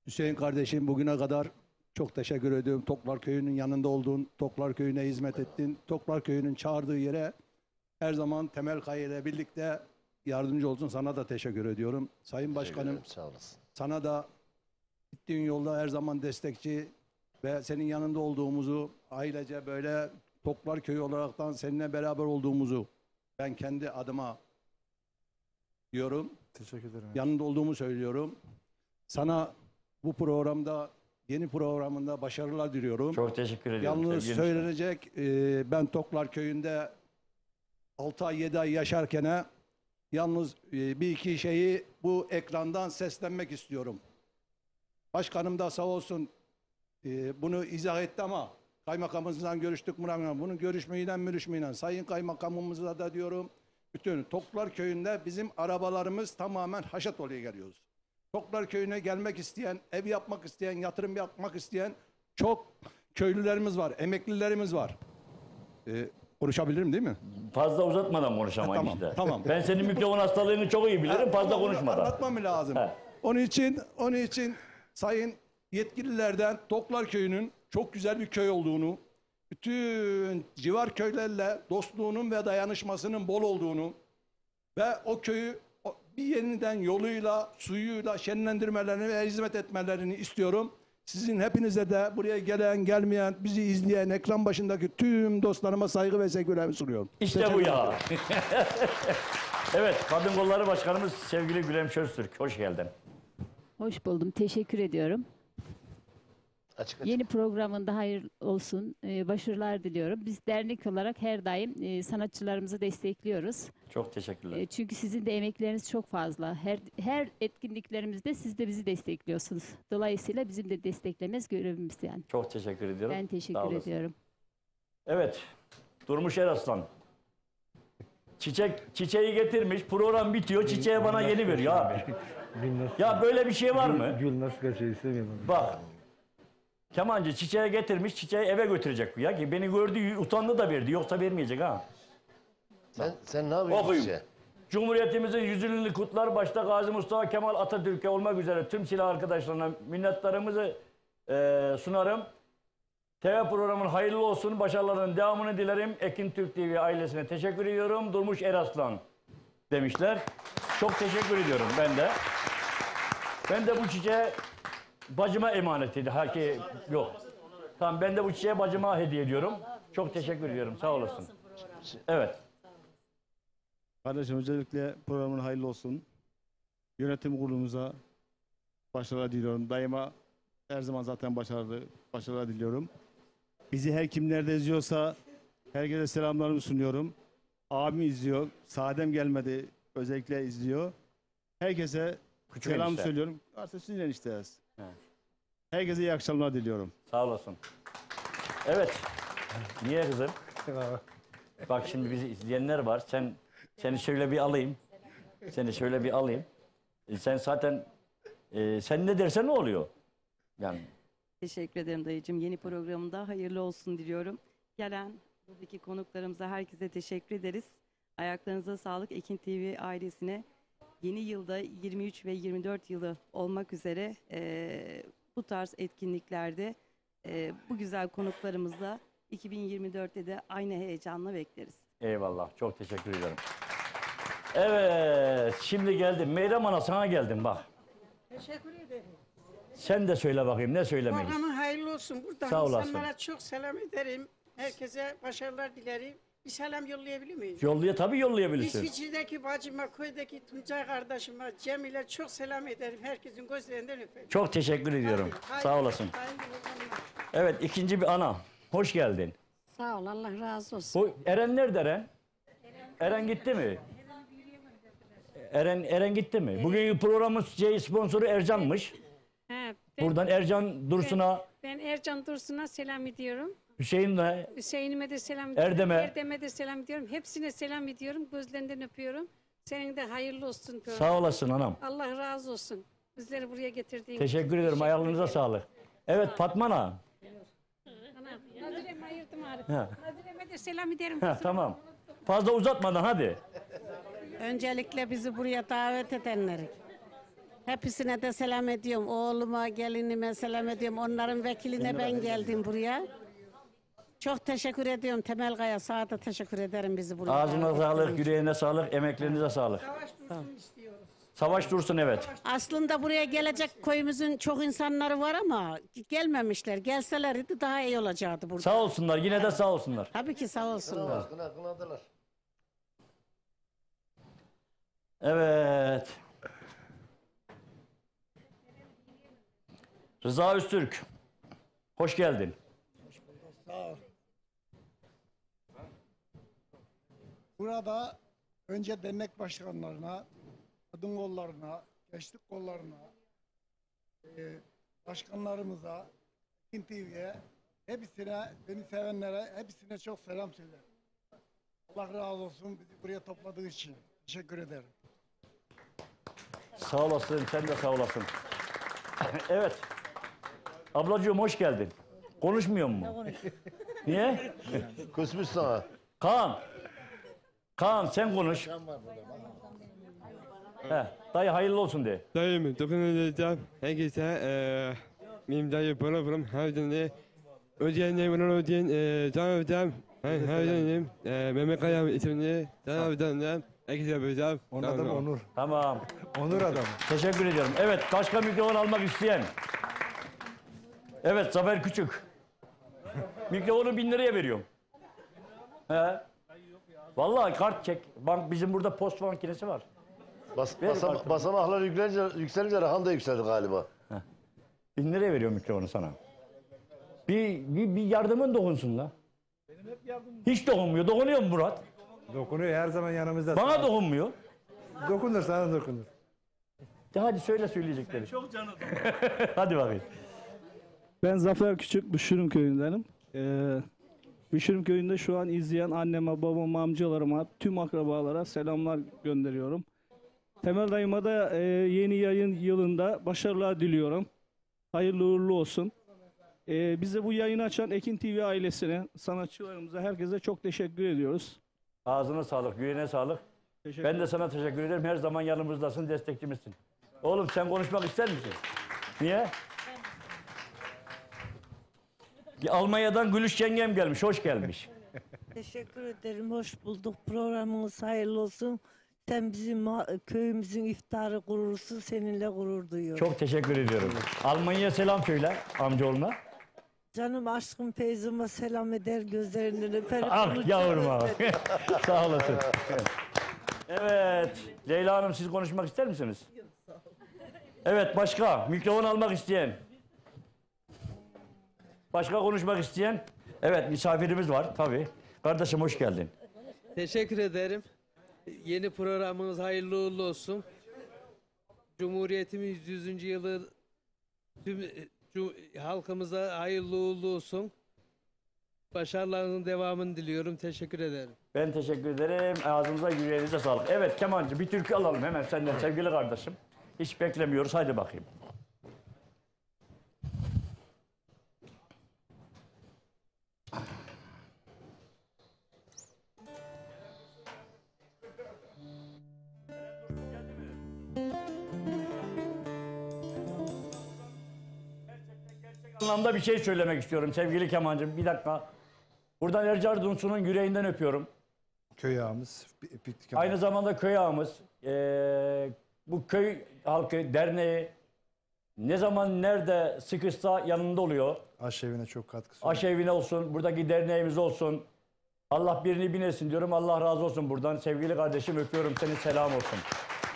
Hüseyin kardeşim bugüne kadar çok teşekkür ediyorum. Toklar Köyü'nün yanında oldun, Toklar Köyü'ne hizmet ettin. Toklar Köyü'nün çağırdığı yere her zaman Temel Kaya ile birlikte yardımcı olsun. Sana da teşekkür ediyorum. Sayın Başkanım, Sağ olasın. sana da gittiğin yolda her zaman destekçi ve senin yanında olduğumuzu, ailece böyle Toklar Köyü olaraktan seninle beraber olduğumuzu ben kendi adıma diyorum. Teşekkür ederim. Yanında olduğumu söylüyorum. Sana bu programda, yeni programında başarılar diliyorum. Çok teşekkür ediyorum. Yalnız sevgili söylenecek, ben Toklar Köyü'nde 6 ay 7 ay yaşarken yalnız bir iki şeyi bu ekrandan seslenmek istiyorum. Başkanım da sağ olsun bunu izah etti ama kaymakamımızla görüştük. Bunu görüşmeyle sayın kaymakamımıza da diyorum. Bütün Toklar Köyü'nde bizim arabalarımız tamamen haşat oluyor geliyoruz. Toklar Köyü'ne gelmek isteyen, ev yapmak isteyen, yatırım yapmak isteyen çok köylülerimiz var, emeklilerimiz var. Konuşabilirim değil mi? Fazla uzatmadan konuşamayın Tamam, işte. tamam. Ben senin mikrofon hastalığını çok iyi bilirim. Fazla Tamam, konuşmadan. anlatmam lazım. He. Onun için sayın yetkililerden Toklar Köyü'nün çok güzel bir köy olduğunu, bütün civar köylerle dostluğunun ve dayanışmasının bol olduğunu ve o köyü bir yeniden yoluyla, suyuyla şenlendirmelerini ve hizmet etmelerini istiyorum. Sizin hepinize de buraya gelen, gelmeyen, bizi izleyen, ekran başındaki tüm dostlarıma saygı ve sevgilerimi sunuyorum. İşte bu ya. Evet, Kadın Kolları Başkanımız sevgili Gülem Çöztürk. Hoş geldin. Hoş buldum. Teşekkür ediyorum. Açık. Yeni programında hayır olsun. Başarılar diliyorum. Biz dernek olarak her daim sanatçılarımızı destekliyoruz. Çok teşekkürler. Çünkü sizin de emekleriniz çok fazla. Her etkinliklerimizde siz de bizi destekliyorsunuz. Dolayısıyla bizim de desteklemez görevimiz yani. Çok teşekkür ediyorum. Ben Sağ teşekkür olasın. ediyorum. Evet, Durmuş Eraslan. Çiçeği getirmiş, program bitiyor, çiçeği bana yeni veriyor abi. Ya böyle bir şey var mı? Gül nasıl kaçıyor istemiyorum. Bak, kemancı çiçeği getirmiş, çiçeği eve götürecek bu ya ki beni gördü, utandı da verdi, yoksa vermeyecek ha. Sen ne yapıyorsun Okuyun. işte? Cumhuriyetimizin 100. yılını kutlar, başta Gazi Mustafa Kemal Atatürk'e olmak üzere tüm silah arkadaşlarına minnetlerimizi sunarım. TV programının hayırlı olsun, başarılarının devamını dilerim. Ekin Türk TV ailesine teşekkür ediyorum. Durmuş Eraslan demişler. Çok teşekkür ediyorum ben de. Ben de bu çiçeği bacıma emanet ediyorum. Yok. Tamam, ben de bu çiçeği bacıma hediye ediyorum. Çok teşekkür ediyorum. Sağ olasın. Evet. Kardeşim öncelikle programın hayırlı olsun. Yönetim kurulumuza başarılar diliyorum. Daima her zaman zaten başarılar diliyorum. Bizi her kim nerede izliyorsa herkese selamlarımı sunuyorum. Abim izliyor. Sadem gelmedi. Özellikle izliyor. Herkese Küçük selam enişte. söylüyorum. Artık sizin enişteniz. Evet. Herkese iyi akşamlar diliyorum. Sağ olasın. Evet. Niye kızım? Bak şimdi bizi izleyenler var. Seni şöyle bir alayım. Seni şöyle bir alayım. Sen zaten sen ne dersen ne oluyor? Yani Teşekkür ederim dayıcığım. Yeni programında hayırlı olsun diliyorum. Gelen buradaki konuklarımıza herkese teşekkür ederiz. Ayaklarınıza sağlık. Ekin TV ailesine yeni yılda 23 ve 24 yılı olmak üzere bu tarz etkinliklerde bu güzel konuklarımızla 2024'te de aynı heyecanla bekleriz. eyvallah. Çok teşekkür ediyorum. Evet. Şimdi geldim. Meyrem Ana sana geldim bak. Teşekkür ederim. Sen de söyle bakayım. Ne söylemeyiz? Programın hayırlı olsun. Buradan Sağ olasın. insanlara çok selam ederim. Herkese başarılar dilerim. Bir selam yollayabilir miyim? Tabii yollayabilirsin. İsviçre'deki bacıma, köydeki Tuncay kardeşime, Cemil'e çok selam ederim. Herkesin gözlerinden öperim. Çok teşekkür ediyorum. Haydi, Sağ olasın. hayırlı günler. Evet, ikinci bir ana. Hoş geldin. Sağ ol, Allah razı olsun. Bu Eren nerede Eren? Eren gitti mi? Eren gitti mi? Bugünkü programın sponsoru Ercan'mış. He, Buradan Ercan Dursun'a, ben Ercan Dursun'a selam ediyorum. Hüseyin'le, Hüseyin'ime de selam ediyorum. Erdem'e de selam ediyorum. Hepsine selam ediyorum. Gözlerinden öpüyorum. Senin de hayırlı olsun. sağ olasın anam. Allah razı olsun. Bizleri buraya getirdiğin Teşekkür ederim. Ayağınıza sağlık. Evet Fatma Ana. Nazire'me ayırdım abi. Ha. Nazire'me de selam ederim. Tamam. Fazla uzatmadan hadi. Öncelikle bizi buraya davet edenleri. Hepsine de selam ediyorum. Oğluma, gelinime selam ediyorum. Onların vekiline ben geldim buraya. Çok teşekkür ediyorum. Temel Kaya Saad'a teşekkür ederim bizi buraya. Ağzına davet sağlık, ettiğin için. yüreğine sağlık, emeklerinize sağlık. Savaş dursun istiyoruz. Savaş Dursun evet. Aslında buraya gelecek köyümüzün çok insanları var ama gelmemişler. Gelselerdi daha iyi olacaktı burada. Sağ olsunlar, yine de sağ olsunlar. Tabii ki sağ olsunlar. Kınadılar. Evet. Rıza Öztürk. Hoş geldin. Sağ ol. Burada önce dernek başkanlarına, kadın kollarına, gençlik kollarına, başkanlarımıza, Ekin TV'ye, hepsine, beni sevenlere, hepsine çok selam söylerim. Allah razı olsun bizi buraya topladığı için. Teşekkür ederim. Sağ olasın, sen de sağ olasın. Evet. Ablacığım hoş geldin. Konuşmuyor mu? Niye? Küsmüş sana. Kaan sen konuş. Dayı hayırlı olsun de. Dayım, dokunacağım. Herkese benim dayı programım her gün ödeyenler bunu ödeyen can ödem. Her gün Mehmet Kaya isimli can ödemden herkese yapacağım. Onun adamı Onur. Tamam. Onur adamı. Teşekkür ediyorum. Evet başka mikrofon almak isteyen. Evet Zafer Küçük. Mikrofonu 1000 liraya veriyorum. He. Vallahi kart çek. Bank bizim burada post makinesi var. Basamaklar yükselince rahan da yükseldi galiba. 1000 liraya veriyorum mikrofonu sana. Bir yardımın dokunsun la. Hiç dokunmuyor. Dokunuyor mu Murat? Dokunuyor her zaman yanımızda. Bana dokunmuyor. Dokunur sana dokunur. De hadi söyleyecekleri. Çok canım. Hadi bakayım. Ben Zafer Küçük, Büşürüm köyündenim. Büşürüm köyünde şu an izleyen anneme, babama, amcalarıma, tüm akrabalara selamlar gönderiyorum. Temel dayıma da yeni yayın yılında başarılar diliyorum. Hayırlı uğurlu olsun. Bize bu yayını açan Ekin TV ailesine, sanatçılarımıza, herkese çok teşekkür ediyoruz. Ağzına sağlık, yüreğine sağlık. Ben de sana teşekkür ederim. Her zaman yanımızdasın, destekçimizsin. Oğlum sen konuşmak ister misin? Niye? Almanya'dan Gülüş yengem gelmiş, hoş gelmiş. Teşekkür ederim, hoş bulduk. Programınız hayırlı olsun. Sen bizim köyümüzün iftarı gurursun, seninle gurur duyuyorum. Çok teşekkür ediyorum. Almanya'ya selam söyle amcaoğluna. Canım aşkım Feyzum'a selam eder, gözlerinden öperim. Ah yavrum ah. Sağ olasın. Evet, Leyla Hanım siz konuşmak ister misiniz? Evet, başka mikrofon almak isteyen. Başka konuşmak isteyen. Evet, misafirimiz var tabii. Kardeşim hoş geldin. Teşekkür ederim. Yeni programınız hayırlı uğurlu olsun. Cumhuriyetimiz 100. yılı tüm halkımıza hayırlı uğurlu olsun. Başarılarının devamını diliyorum. Teşekkür ederim. Ben teşekkür ederim. Ağzınıza yüreğinize sağlık. Evet Kemancı bir türkü alalım hemen senden sevgili kardeşim. Hiç beklemiyoruz. Hadi bakayım. Anlamda bir şey söylemek istiyorum sevgili Kemancığım. Bir dakika. Buradan Ercan Dursun'un yüreğinden öpüyorum. Köy ağamız. Aynı zamanda köy ağamız. Bu köy halkı derneği ne zaman nerede sıkışsa yanında oluyor. Aşevine çok katkısı var. Aşevine olsun, buradaki derneğimiz olsun. Allah birini binesin diyorum. Allah razı olsun buradan. Sevgili kardeşim öpüyorum seni, selam olsun.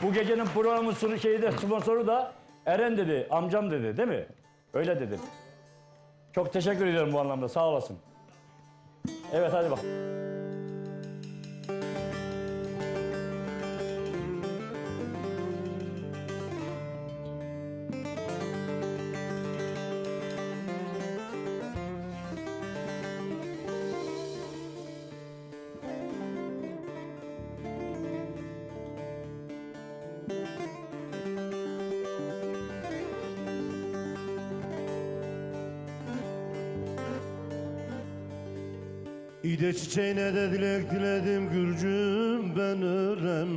Bu gecenin programın sponsoru da Eren dedi, amcam dedi değil mi? Öyle dedi. Çok teşekkür ediyorum bu anlamda, sağ olasın. Evet hadi bak. İde çiçeğine de dilek diledim Gürcüm ben ölem.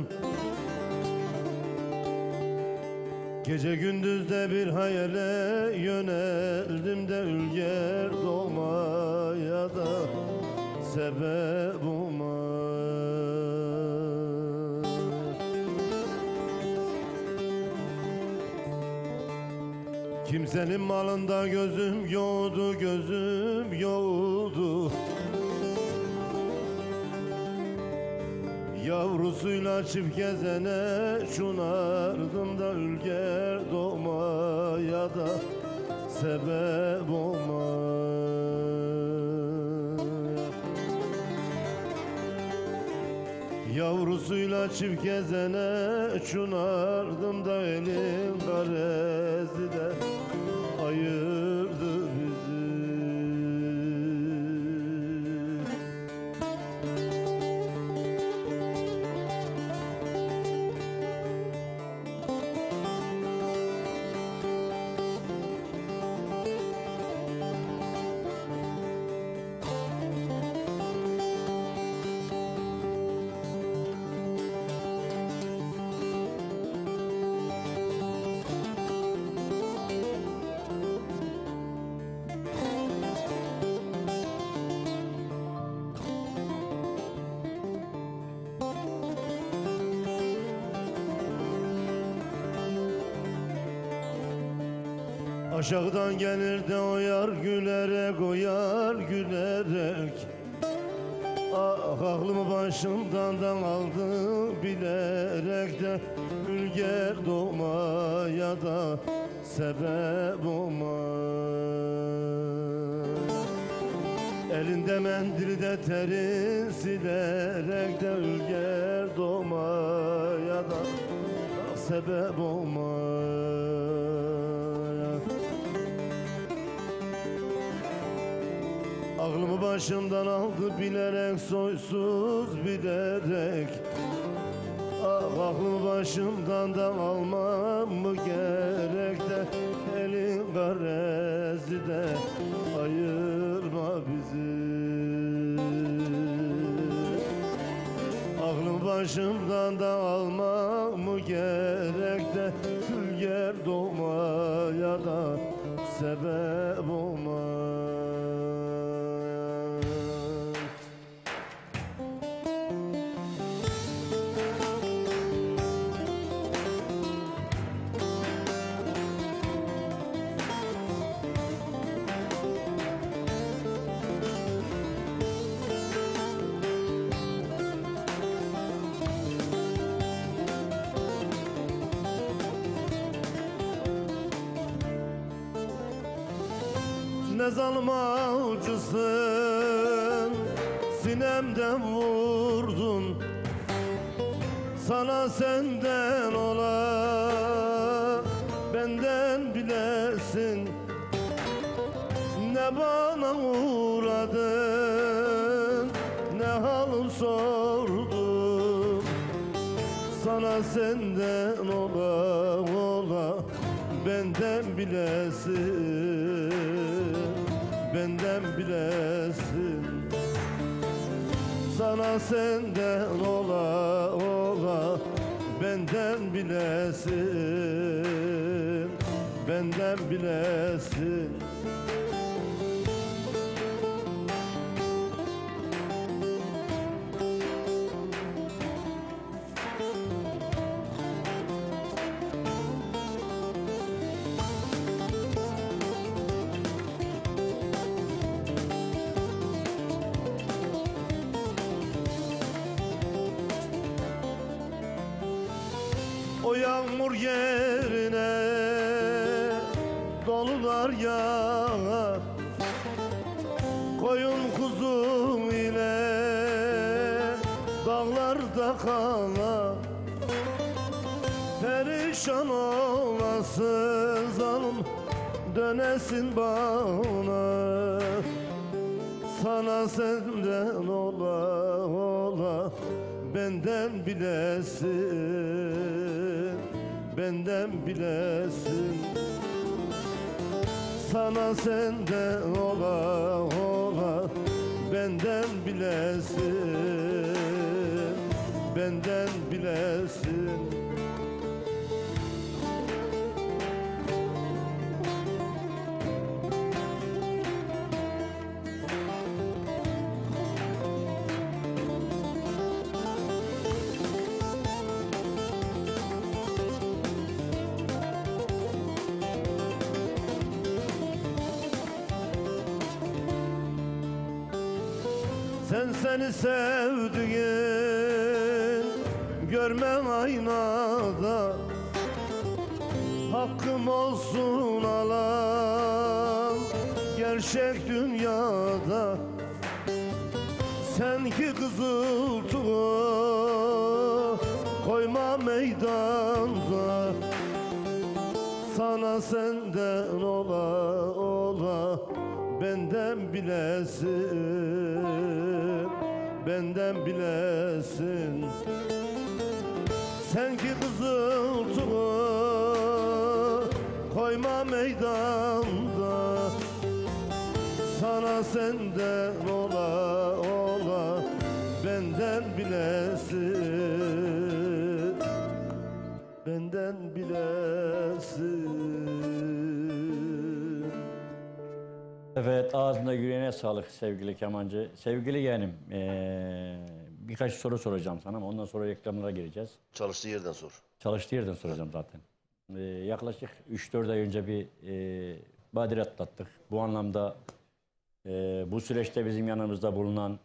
Gece gündüz de bir hayale yöneldim de ülger doğmaya da sebep olmaz. Kimsenin malında gözüm yoktu, gözüm yoktu. Yavrusuyla çift gezene şunardım da ülger doğmaya da sebep olmaz. Yavrusuyla çift gezene şunardım da elin garezi de ayırdı bizi. Aşağıdan gelir de oyar gülerek, oyar gülerek. Ah aklımı başımdan da aldı bilerek de ülger doğmaya da sebep olmaz. Elinde mendili de terin silerek de ülger doğmaya da sebep olmaz. Aklımı başımdan aldı bilerek, soysuz bilerek. Ah aklımı başımdan da almam mı gerek de elin garezi de ayırma bizi. Aklımı başımdan da almam mı gerek de ülger doğmaya da sebep olmaz. Ne zalim avcısın, sinemden vurdun. Sana senden ola, benden bilesin. Ne bana uğradın, ne halım sordun. Sana senden ola, ola, benden bilesin. Benden bilesin. Sana senden ola, ola, benden bilesin. Benden bilesin. O yağmur yerine dolular yağar, koyun kuzu ile dağlarda kalar. Perişan olasın zalım, dönesin bana. Sana senden ola ola, benden bilesin, benden bilesin. Sana senden ola ola, benden bilesin, benden bilesin. Sen seni sevdiğin görmem aynada, hakkım olsun alan gerçek dünyada. Sen ki kızıltığı koyma meydanda. Sana senden ola ola, benden bilesin, benden bilesin. Sen ki kızıltığı koyma meydanda. Sana senden ola ola, benden bilesin, benden bilesin. Evet, ağzına yüreğine sağlık sevgili kemancı. Sevgili yeğenim, birkaç soru soracağım sana ama ondan sonra reklamlara gireceğiz. Çalıştığı yerden sor. Çalıştığı yerden soracağım zaten. Yaklaşık 3-4 ay önce bir badire atlattık. Bu anlamda bu süreçte bizim yanımızda bulunan,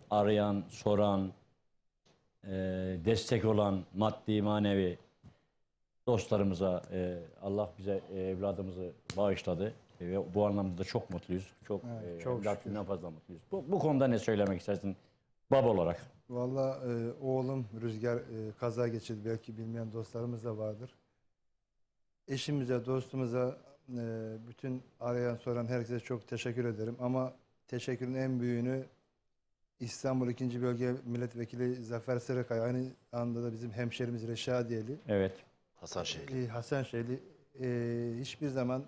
arayan, soran, destek olan maddi, manevi dostlarımıza Allah bize evladımızı bağışladı. Ve bu anlamda da çok mutluyuz. Çok, çok evlatından fazla mutluyuz. Bu konuda ne söylemek istersin baba olarak? Valla oğlum Rüzgar kaza geçirdi. Belki bilmeyen dostlarımız da vardır. Eşimize, dostumuza, bütün arayan soran herkese çok teşekkür ederim. Ama teşekkürün en büyüğünü İstanbul 2. Bölge Milletvekili Zafer Sarıkaya, aynı anda da bizim hemşerimiz Reşadiyeli. Evet. Hasanşehirli. Hasanşehirli. Hiçbir zaman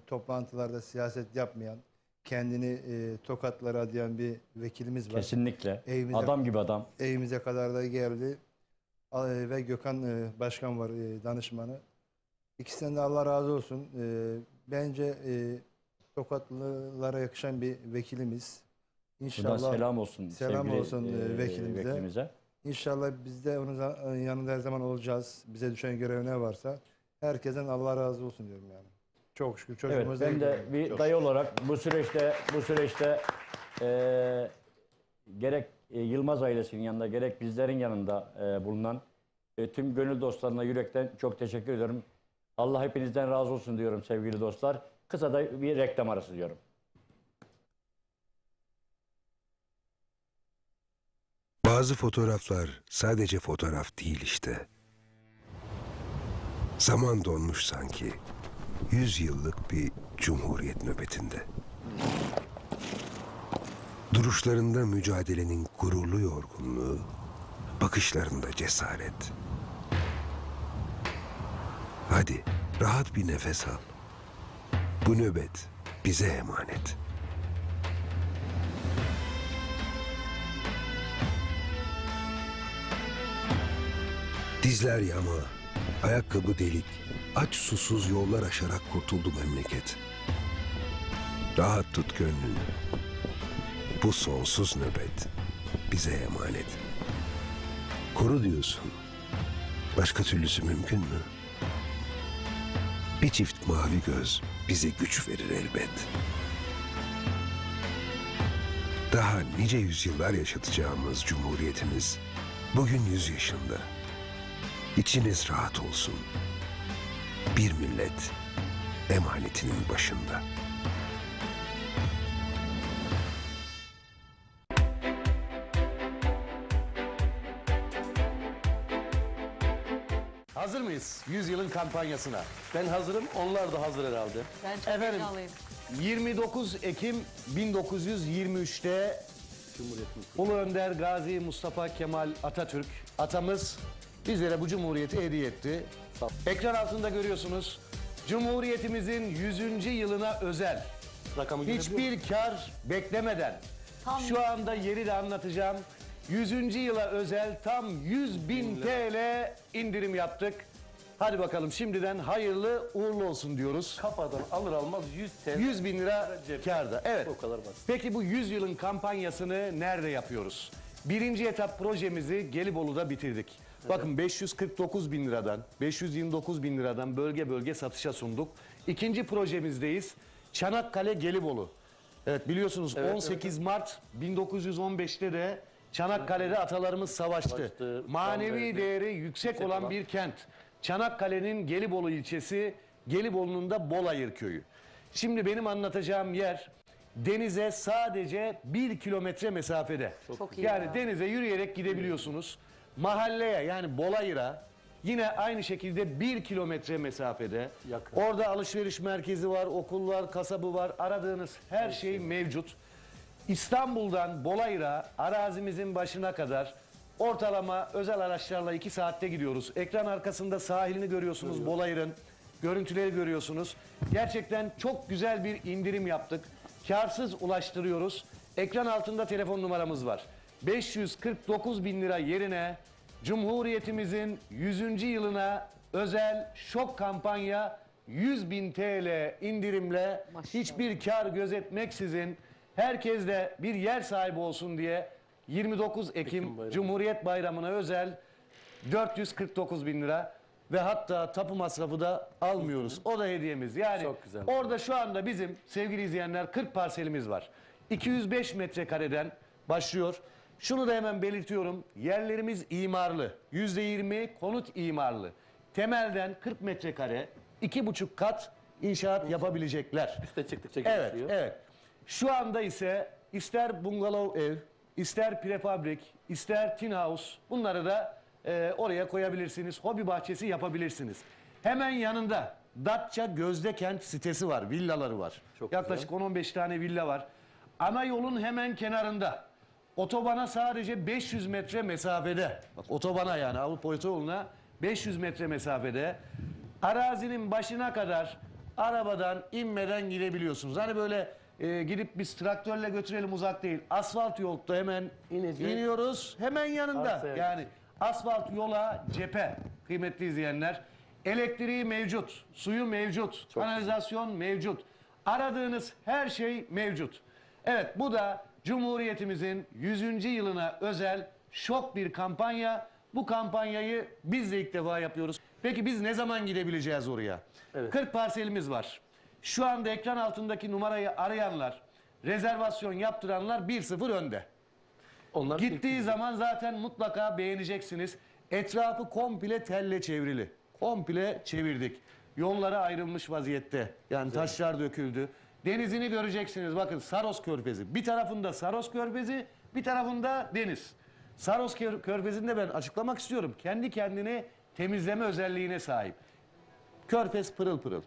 toplantılarda siyaset yapmayan, kendini tokatlara adayan bir vekilimiz var. Kesinlikle. Adam gibi adam. Evimize kadar da geldi. Ve Gökhan Başkan var, danışmanı. İkisinden de Allah razı olsun. Bence Tokatlılara yakışan bir vekilimiz. İnşallah. Buradan selam olsun. Selam sevgili, olsun vekilimize. İnşallah biz de onun yanında her zaman olacağız. Bize düşen görev ne varsa. Herkesten Allah razı olsun diyorum yani. Çok şükür çocuğumuz. Evet, ben de bir dayı olarak bu süreçte gerek Yılmaz ailesinin yanında gerek bizlerin yanında bulunan tüm gönül dostlarına yürekten çok teşekkür ediyorum. Allah hepinizden razı olsun diyorum sevgili dostlar. Kısa da bir reklam arası diyorum. Bazı fotoğraflar sadece fotoğraf değil işte. Zaman donmuş sanki. 100 yıllık bir cumhuriyet nöbetinde. Duruşlarında mücadelenin gururlu yorgunluğu, bakışlarında cesaret. Hadi rahat bir nefes al. Bu nöbet bize emanet. Dizler yama, ayakkabı delik, aç susuz yollar aşarak kurtuldu memleket. Rahat tut gönlünü. Bu sonsuz nöbet bize emanet. Koru diyorsun. Başka türlüsü mümkün mü? Bir çift mavi göz bize güç verir elbet. Daha nice yüzyıllar yaşatacağımız Cumhuriyetimiz bugün 100 yaşında. İçiniz rahat olsun. Bir millet emanetinin başında. Hazır mıyız 100 yılın kampanyasına? Ben hazırım, onlar da hazır herhalde. Ben çok Efendim, heyecanlıyım. 29 Ekim 1923'te Ulu Önder Gazi Mustafa Kemal Atatürk atamız bizlere bu cumhuriyeti hediye etti. Ekran altında görüyorsunuz. Cumhuriyetimizin 100. yılına özel. Hiçbir kar beklemeden şu anda yeri de anlatacağım. 100. yıla özel tam 100.000 TL indirim yaptık. Hadi bakalım şimdiden hayırlı uğurlu olsun diyoruz. Kafadan alır almaz 100 TL. 100.000 lira kârda. Evet. O kadar basit. Peki bu 100 yılın kampanyasını nerede yapıyoruz? Birinci etap projemizi Gelibolu'da bitirdik. Bakın 549 bin liradan, 529 bin liradan bölge bölge satışa sunduk. İkinci projemizdeyiz. Çanakkale Gelibolu. Evet biliyorsunuz 18 Mart 1915'te de Çanakkale'de atalarımız savaştı. Manevi değeri yüksek olan bir kent. Çanakkale'nin Gelibolu ilçesi, Gelibolu'nun da Bolayır köyü. Şimdi benim anlatacağım yer denize sadece 1 kilometre mesafede. Çok iyi Yani ya. denize yürüyerek gidebiliyorsunuz. Mahalleye yani Bolayır'a yine aynı şekilde 1 kilometre mesafede. Orada alışveriş merkezi var, okul var, kasabı var. Aradığınız her şey mevcut. İstanbul'dan Bolayır'a arazimizin başına kadar ortalama özel araçlarla 2 saatte gidiyoruz. Ekran arkasında sahilini görüyorsunuz Bolayır'ın. Görüntüleri görüyorsunuz. Gerçekten çok güzel bir indirim yaptık. Karsız ulaştırıyoruz. Ekran altında telefon numaramız var. 549 bin lira yerine Cumhuriyetimizin 100. yılına özel şok kampanya 100.000 TL indirimle hiçbir kar gözetmeksizin herkes de bir yer sahibi olsun diye 29 Ekim Cumhuriyet Bayramı'na özel 449 bin lira ve hatta tapu masrafı da almıyoruz. O da hediyemiz. Yani orada şu anda bizim sevgili izleyenler 40 parselimiz var. 205 metrekareden başlıyor. Şunu da hemen belirtiyorum. Yerlerimiz imarlı. %20 konut imarlı. Temelden 40 metrekare 2,5 kat inşaat yapabilecekler. Üste çıktıkça Evet, gelişiyor. evet. Şu anda ise ister bungalov ev, ister prefabrik, ister tin house bunları da oraya koyabilirsiniz. Hobi bahçesi yapabilirsiniz. Hemen yanında Datça Gözdekent sitesi var, villaları var. Yaklaşık 10-15 tane villa var. Ana yolun hemen kenarında. Otobana sadece 500 metre mesafede. Bak otobana yani Avrupa otoyoluna 500 metre mesafede. Arazinin başına kadar arabadan inmeden gidebiliyorsunuz. Hani böyle gidip biz traktörle götürelim uzak değil. Asfalt yolda hemen iniyoruz. Hemen yanında. Yani asfalt yola cephe kıymetli izleyenler. Elektriği mevcut, suyu mevcut, kanalizasyon mevcut. Aradığınız her şey mevcut. Evet bu da Cumhuriyetimizin 100. yılına özel şok bir kampanya. Bu kampanyayı biz de ilk defa yapıyoruz. Peki biz ne zaman gidebileceğiz oraya? 40 parselimiz var. Şu anda ekran altındaki numarayı arayanlar, rezervasyon yaptıranlar 1-0 önde. Gittiği zaman zaten mutlaka beğeneceksiniz. Etrafı komple telle çevrili. Komple çevirdik. Yollara ayrılmış vaziyette. Yani taşlar döküldü. Denizini göreceksiniz. Bakın Saros Körfezi. Bir tarafında Saros Körfezi, bir tarafında deniz. Saros Körfezi'nde ben açıklamak istiyorum. Kendi kendini temizleme özelliğine sahip. Körfez pırıl pırıl.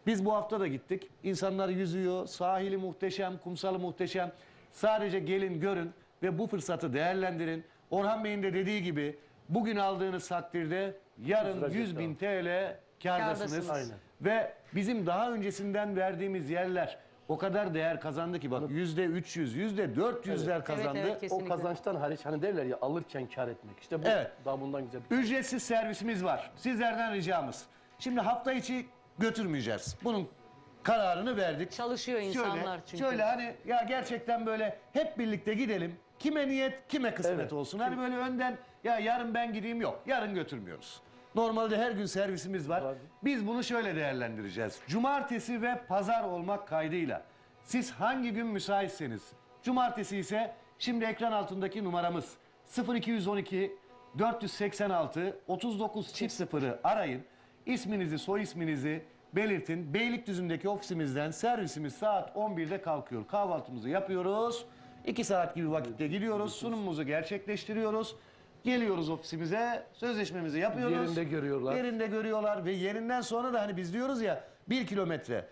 Biz bu hafta da gittik. İnsanlar yüzüyor. Sahili muhteşem, kumsalı muhteşem. Sadece gelin görün ve bu fırsatı değerlendirin. Orhan Bey'in de dediği gibi bugün aldığınız takdirde yarın 100.000 TL kârdasınız. Ve bizim daha öncesinden verdiğimiz yerler o kadar değer kazandı ki bak %300, %400'ler kazandı. O kazançtan hariç hani derler ya alırken kar etmek. İşte bu daha bundan güzel. Ücretsiz servisimiz var. Sizlerden ricamız. Şimdi hafta içi götürmeyeceğiz. Bunun kararını verdik. Çalışıyor insanlar çünkü. Şöyle hani ya gerçekten böyle hep birlikte gidelim. Kime niyet, kime kısmet olsun. Hani böyle önden ya yarın ben gideyim yok. Yarın götürmüyoruz. Normalde her gün servisimiz var. Biz bunu şöyle değerlendireceğiz. Cumartesi ve pazar olmak kaydıyla siz hangi gün müsaitseniz. Cumartesi ise şimdi ekran altındaki numaramız 0212 486 39 çift 0'ı arayın. İsminizi, soy isminizi belirtin. Beylikdüzü'ndeki ofisimizden servisimiz saat 11'de kalkıyor. Kahvaltımızı yapıyoruz. 2 saat gibi vakitte gidiyoruz. Sunumumuzu gerçekleştiriyoruz. Geliyoruz ofisimize, sözleşmemizi yapıyoruz. Yerinde görüyorlar. Yerinde görüyorlar ve yerinden sonra da hani biz diyoruz ya 1 kilometre.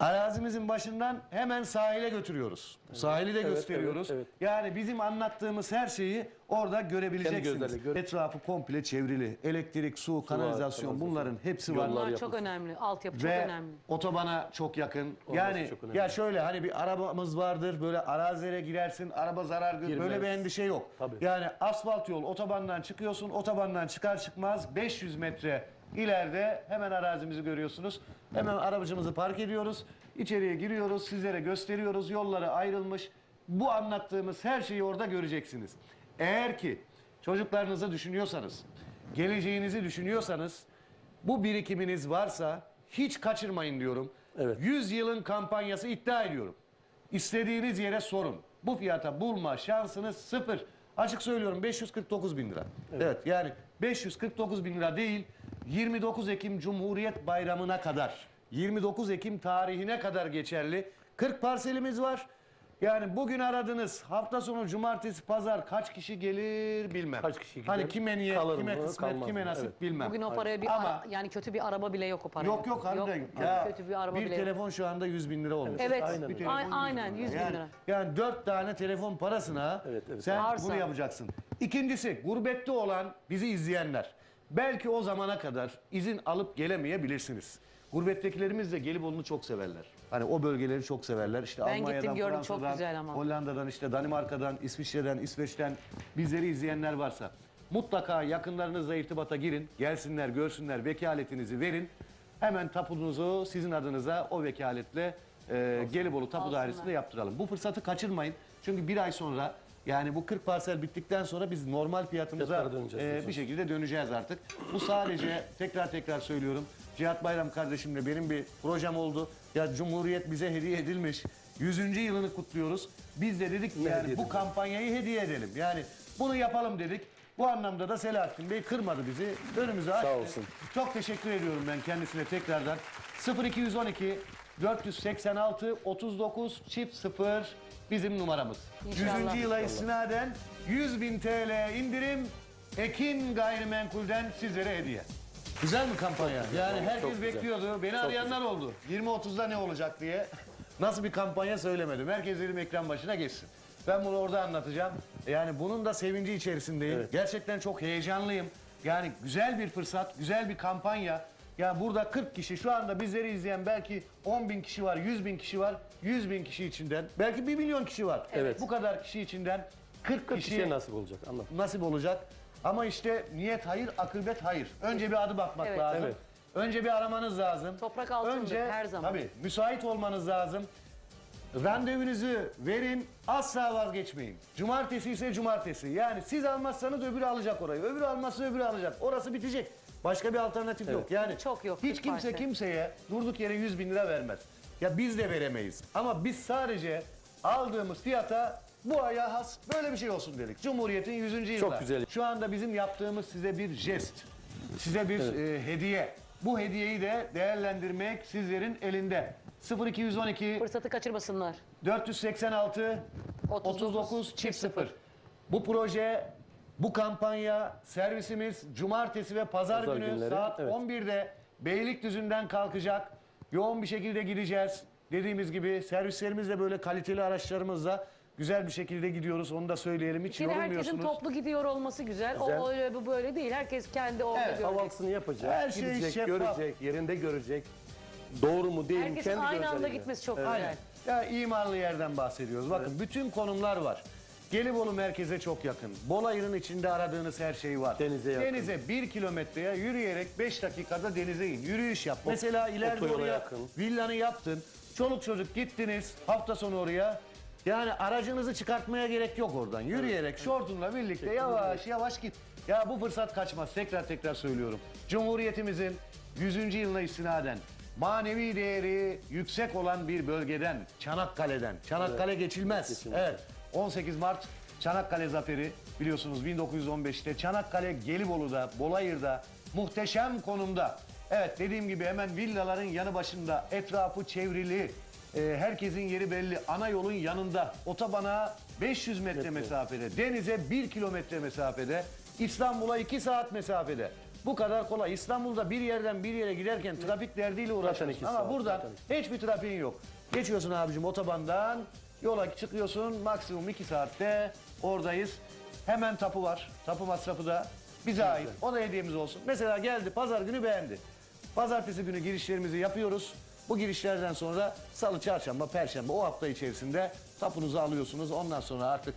Arazimizin başından hemen sahile götürüyoruz. Sahili de gösteriyoruz. evet. Yani bizim anlattığımız her şeyi orada görebileceksiniz. gözlerle gör- Etrafı komple çevrili. Elektrik, su, kanalizasyon bunların hepsi var. Bunlar çok önemli. Altyapı çok Ve önemli. otobana çok yakın. Olması Yani çok önemli. ya şöyle hani bir arabamız vardır böyle arazilere girersin araba zarar görür. Girmez. Böyle bir endişe yok. Tabii. Yani asfalt yol otobandan çıkıyorsun otobandan çıkar çıkmaz 500 metre ileride hemen arazimizi görüyorsunuz. Hemen arabacımızı park ediyoruz. İçeriye giriyoruz sizlere gösteriyoruz yolları ayrılmış. Bu anlattığımız her şeyi orada göreceksiniz. Eğer ki çocuklarınızı düşünüyorsanız, geleceğinizi düşünüyorsanız bu birikiminiz varsa hiç kaçırmayın diyorum. 100 yılın kampanyası iddia ediyorum. İstediğiniz yere sorun. Bu fiyata bulma şansınız sıfır. Açık söylüyorum 549 bin lira. Evet yani 549 bin lira değil 29 Ekim Cumhuriyet Bayramı'na kadar 29 Ekim tarihine kadar geçerli 40 parselimiz var. Yani bugün aradınız hafta sonu cumartesi pazar kaç kişi gelir bilmem. Kaç kişi gider, Hani kime niyet kalır kime mı, kısmet kalmaz kime mı? nasip Evet. bilmem. Bugün o paraya bir Ama yani kötü bir araba bile yok o paraya. yok harbiden. Kötü bir araba bir bile yok. telefon şu anda 100 bin lira olmuş. Evet. Aynen Bir öyle. telefon 100 bin Aynen, lira. 100 bin lira. Yani 4 tane telefon parasına sen Arsa. bunu yapacaksın. İkincisi gurbette olan bizi izleyenler. Belki o zamana kadar izin alıp gelemeyebilirsiniz. Gurbettekilerimiz de Gelibolu'nu çok severler. Hani o bölgeleri çok severler. İşte Ben Almanya'dan, gittim, gördüm, çok Fransa'dan, güzel ama. Hollanda'dan, işte Danimarka'dan, İsviçre'den, İsveç'ten bizleri izleyenler varsa mutlaka yakınlarınızla irtibata girin. Gelsinler, görsünler, vekaletinizi verin. Hemen tapunuzu sizin adınıza o vekaletle Gelibolu Tapu Dairesi'nde yaptıralım. Bu fırsatı kaçırmayın. Çünkü bir ay sonra yani bu 40 parsel bittikten sonra biz normal fiyatımıza Fiyatlara döneceğiz. bir şekilde döneceğiz artık. Bu sadece tekrar söylüyorum. Cihat Bayram kardeşimle benim bir projem oldu. Ya Cumhuriyet bize hediye edilmiş. 100. yılını kutluyoruz. Biz de dedik ki yani bu kampanyayı hediye edelim. Yani bunu yapalım dedik. Bu anlamda da Selahattin Bey kırmadı bizi. Önümüzü açtı. Sağ olsun. Çok teşekkür ediyorum ben kendisine tekrardan. 0212 486 39 0 bizim numaramız. İnşallah. 100. yıla istinaden 100.000 TL indirim Ekin Gayrimenkul'den sizlere hediye. Güzel mi kampanya? Yani herkes çok güzel. bekliyordu. Beni Çok arayanlar oldu. 20-30'da ne olacak diye. Nasıl bir kampanya söylemedim. Herkes dedim ekran başına geçsin. Ben bunu orada anlatacağım. Yani bunun da sevinci içerisindeyim. Evet. Gerçekten çok heyecanlıyım. Yani güzel bir fırsat, güzel bir kampanya. Yani burada 40 kişi şu anda bizleri izleyen belki 10 bin kişi var, 100 bin kişi var. 100 bin kişi içinden belki 1 milyon kişi var. Evet. Bu kadar kişi içinden 40 kişiye kişi nasip olacak. Anladım. nasip olacak. Ama işte niyet hayır, akıbet hayır. Önce bir adım atmak Evet. lazım. Evet. Önce bir aramanız lazım. Toprak altındır her zaman. Tabii müsait olmanız lazım. Randevunuzu verin, asla vazgeçmeyin. Cumartesi ise cumartesi. Yani siz almazsanız öbürü alacak orayı. Öbürü almazsa öbürü alacak. Orası bitecek. Başka bir alternatif yok. Yani Çok yok, hiç bir kimse parça. kimseye durduk yere 100 bin lira vermez. Ya biz de veremeyiz. Ama biz sadece aldığımız fiyata bu aya has böyle bir şey olsun dedik. Cumhuriyet'in 100. yılında. Çok güzel. Şu anda bizim yaptığımız size bir jest. Size bir hediye. Bu hediyeyi de değerlendirmek sizlerin elinde. 0212 Fırsatı kaçırmasınlar. 486 39 çift 0. Bu proje, bu kampanya, servisimiz cumartesi ve pazar Pazar günü günleri, saat evet. 11'de Beylikdüzü'nden kalkacak. Yoğun bir şekilde gideceğiz. Dediğimiz gibi servislerimizle böyle kaliteli araçlarımızla güzel bir şekilde gidiyoruz. Onu da söyleyelim. Hiç Bir de herkesin yorulmuyorsunuz. toplu gidiyor olması güzel. Güzel. O öyle bu böyle değil. Herkes kendi orada Evet, görecek. Havasını yapacak, Her şey gidecek, şeffaf. görecek, yerinde görecek. Doğru mu değil mi? Herkesin Kendi aynı anda gözleriyle. gitmesi çok Evet. güzel. Ya imarlı yerden bahsediyoruz. Bakın bütün konumlar var. Gelibolu merkeze çok yakın. Bolayır'ın içinde aradığınız her şey var. Denize yakın. Denize 1 kilometreye yürüyerek 5 dakikada denize in. Yürüyüş yap. Mesela ileride otoyola oraya yakın. villanı yaptın. Çoluk çocuk gittiniz hafta sonu oraya. Yani aracınızı çıkartmaya gerek yok oradan. Yürüyerek şortunla birlikte yavaş yavaş git. Ya bu fırsat kaçmaz. Tekrar söylüyorum. Cumhuriyetimizin 100. yılına istinaden manevi değeri yüksek olan bir bölgeden, Çanakkale'den. Çanakkale geçilmez. Geçilmez. Evet. 18 Mart Çanakkale Zaferi biliyorsunuz 1915'te Çanakkale Gelibolu'da, Bolayır'da muhteşem konumda. Evet, dediğim gibi hemen villaların yanı başında, etrafı çevrili, herkesin yeri belli, ana yolun yanında, otobana 500 metre mesafede, denize 1 kilometre mesafede, İstanbul'a 2 saat mesafede. Bu kadar kolay. İstanbul'da bir yerden bir yere giderken trafik derdiyle uğraşıyorsun. Ama burada hiçbir trafiğin yok. Geçiyorsun abicim otobandan, yola çıkıyorsun, maksimum 2 saatte oradayız. Hemen tapu var. Tapu masrafı da bize ait. O da hediyemiz olsun. Mesela geldi, pazar günü beğendi. Pazartesi günü girişlerimizi yapıyoruz. Bu girişlerden sonra salı, çarşamba, perşembe o hafta içerisinde tapunuzu alıyorsunuz. Ondan sonra artık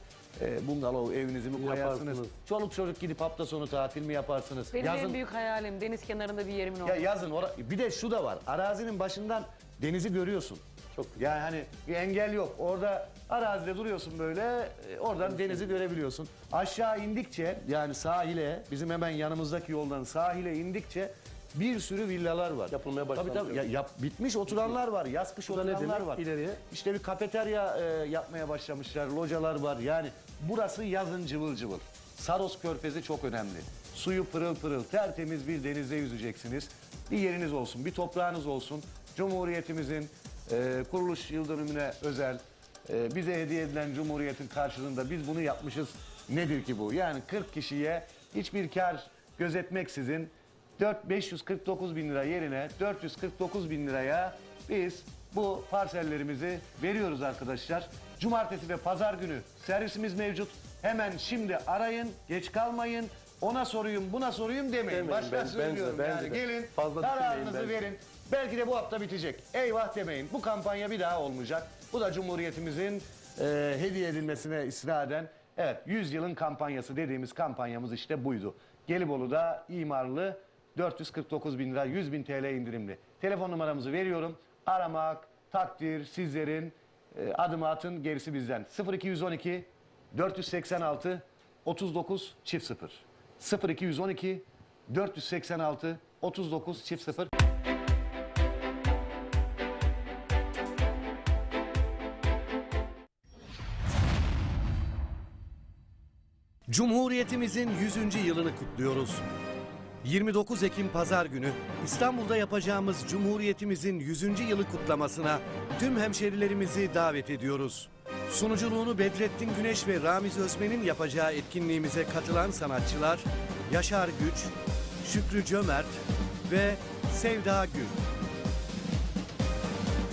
bungalov evinizi mi koyarsınız? Çoluk çocuk gidip hafta sonu tatil mi yaparsınız? Benim en büyük hayalim deniz kenarında bir yerimin olması. Ya yazın bir de şu da var. Arazinin başından denizi görüyorsun. Çok güzel. Yani hani bir engel yok. Orada arazide duruyorsun böyle. Oradan denizi görebiliyorsun. Aşağı indikçe yani sahile, bizim hemen yanımızdaki yoldan sahile indikçe bir sürü villalar var. Yapılmaya başlandı. Tabii. Bitmiş oturanlar var. Yaz kış oturanlar var. İleriye. İşte bir kafeterya yapmaya başlamışlar. Localar var. Yani burası yazın cıvıl cıvıl. Saros Körfezi çok önemli. Suyu pırıl pırıl, tertemiz bir denizde yüzeceksiniz. Bir yeriniz olsun, bir toprağınız olsun. Cumhuriyetimizin kuruluş yıl dönümüne özel bize hediye edilen Cumhuriyet'in karşılığında biz bunu yapmışız. Nedir ki bu? Yani 40 kişiye hiçbir kar gözetmeksizin 549 bin lira yerine 449 bin liraya biz bu parsellerimizi veriyoruz arkadaşlar. Cumartesi ve pazar günü servisimiz mevcut. Hemen şimdi arayın, geç kalmayın. Ona soruyum, buna soruyum demeyin. Baştan söylüyorum yani. Gelin, kararınızı verin. Belki de bu hafta bitecek. Eyvah demeyin. Bu kampanya bir daha olmayacak. Bu da Cumhuriyetimizin hediye edilmesine istinaden. Evet, 100 yılın kampanyası dediğimiz kampanyamız işte buydu. Gelibolu'da imarlı 449 bin lira, 100 bin TL indirimli. Telefon numaramızı veriyorum. Aramak, takdir sizlerin, adımı atın, gerisi bizden. 0212 486 39 00. 0212 486 39 00. Cumhuriyetimizin 100. yılını kutluyoruz. 29 Ekim Pazar günü İstanbul'da yapacağımız Cumhuriyetimizin 100. yılı kutlamasına tüm hemşerilerimizi davet ediyoruz. Sunuculuğunu Bedrettin Güneş ve Ramiz Özmen'in yapacağı etkinliğimize katılan sanatçılar Yaşar Güç, Şükrü Cömert ve Sevda Gül.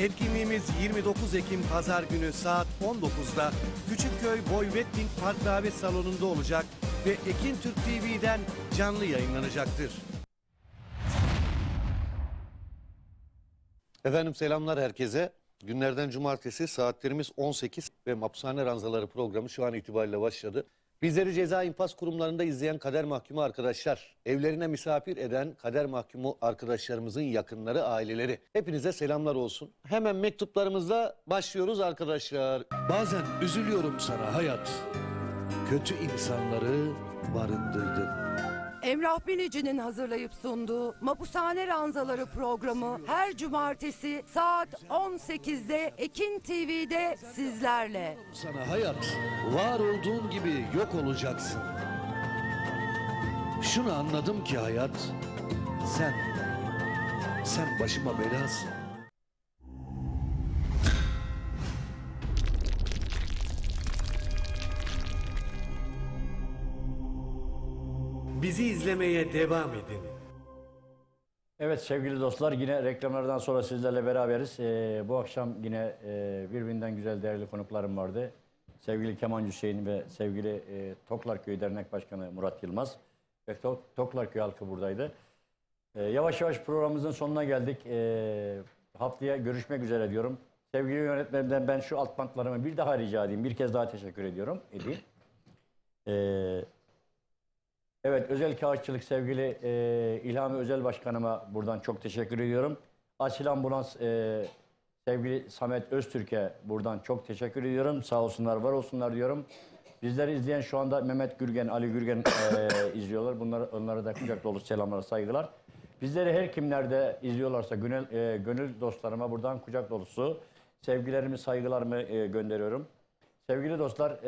Etkinliğimiz 29 Ekim Pazar günü saat 19'da Küçükköy Boy Wedding Park Davet Salonu'nda olacak ve Ekin Türk TV'den canlı yayınlanacaktır. Efendim selamlar herkese. Günlerden cumartesi saatlerimiz 18 ve Mahpushane Ranzaları programı şu an itibariyle başladı. Bizleri ceza infaz kurumlarında izleyen kader mahkumu arkadaşlar, evlerine misafir eden kader mahkumu arkadaşlarımızın yakınları, aileleri. Hepinize selamlar olsun. Hemen mektuplarımızla başlıyoruz arkadaşlar. Bazen üzülüyorum sana hayat. Kötü insanları barındırdın. Emrah Binici'nin hazırlayıp sunduğu Mahpushane Ranzaları programı her cumartesi saat 18'de Ekin TV'de sizlerle. Sana hayat, var olduğun gibi yok olacaksın. Şunu anladım ki hayat, sen başıma belasın. Bizi izlemeye devam edin. Evet sevgili dostlar, yine reklamlardan sonra sizlerle beraberiz. Bu akşam yine birbirinden güzel değerli konuklarım vardı. Sevgili Kemancı Hüseyin ve sevgili Toklarköy Dernek Başkanı Murat Yılmaz ve Toklarköy halkı buradaydı. Yavaş yavaş programımızın sonuna geldik. Haftaya görüşmek üzere diyorum. Sevgili yönetmenimden ben şu alt bantlarımı bir daha rica edeyim. Bir kez daha teşekkür edeyim. Evet, özel kağıtçılık sevgili İlhami Özel Başkanıma buradan çok teşekkür ediyorum. Asil Ambulans sevgili Samet Öztürk'e buradan çok teşekkür ediyorum. Sağ olsunlar, var olsunlar diyorum. Bizleri izleyen şu anda Mehmet Gürgen, Ali Gürgen izliyorlar. Onlara da kucak dolu selamlar, saygılar. Bizleri her kimlerde izliyorlarsa gönül dostlarıma buradan kucak dolusu sevgilerimi, saygılarımı gönderiyorum. Sevgili dostlar,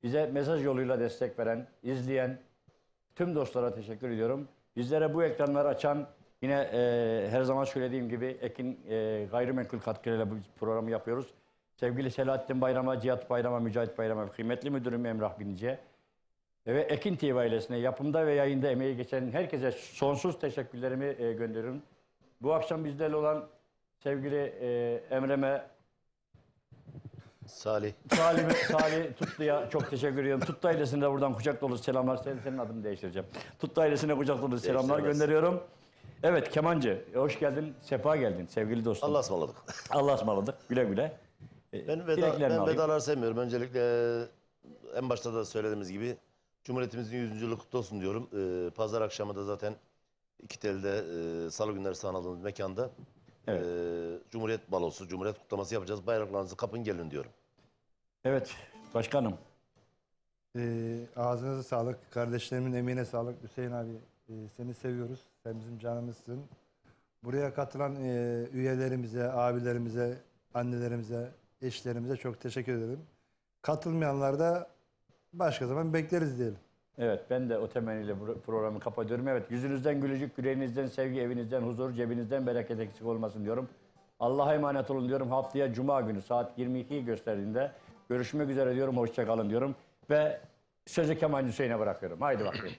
bize mesaj yoluyla destek veren, izleyen tüm dostlara teşekkür ediyorum. Bizlere bu ekranları açan, yine her zaman söylediğim gibi Ekin gayrimenkul katkılarıyla bu programı yapıyoruz. Sevgili Selahattin Bayram'a, Cihat Bayram'a, Mücahit Bayram'a, kıymetli müdürüm Emrah Binici ve Ekin TV ailesine, yapımda ve yayında emeği geçen herkese sonsuz teşekkürlerimi gönderiyorum. Bu akşam bizlerle olan sevgili Emre'me, Salih Tutlu'ya çok teşekkür ediyorum. Tutlu ailesine de buradan kucak dolusu selamlar. Senin adını değiştireceğim. Tutlu ailesine kucak dolusu selamlar gönderiyorum. Evet Kemancı, hoş geldin, sefa geldin sevgili dostum. Allah'a ısmarladık. Allah'a ısmarladık. Güle güle. Ben vedalar sevmiyorum. Öncelikle en başta da söylediğimiz gibi Cumhuriyetimizin 100. yılı kutlu olsun diyorum. Pazar akşamı da zaten İkitel'de salı günleri sağladığımız mekanda Cumhuriyet balosu, Cumhuriyet kutlaması yapacağız. Bayraklarınızı kapın gelin diyorum. Evet başkanım. Ağzınıza sağlık. Kardeşlerimin emeğine sağlık. Hüseyin abi seni seviyoruz. Sen bizim canımızsın. Buraya katılan üyelerimize, abilerimize, annelerimize, eşlerimize çok teşekkür ederim. Katılmayanlar da başka zaman bekleriz diyelim. Evet ben de o temenniyle programı kapatıyorum. Evet yüzünüzden gülücük, yüreğinizden sevgi, evinizden huzur, cebinizden bereket eksik olmasın diyorum. Allah'a emanet olun diyorum. Haftaya Cuma günü saat 22'yi gösterdiğinde görüşmek üzere diyorum. Hoşça kalın diyorum. Ve sözü Kemal Hüseyin'e bırakıyorum. Haydi bakayım.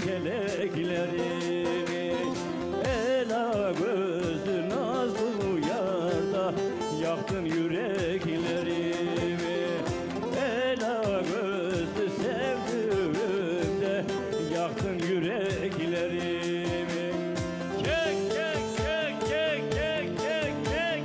keleklerimi. Ela gözlü nazlı yarda yaktın yüreklerimi. Ela gözlü sevdiğimde yaktın yüreklerimi. Çek çek çek çek çek çek çek.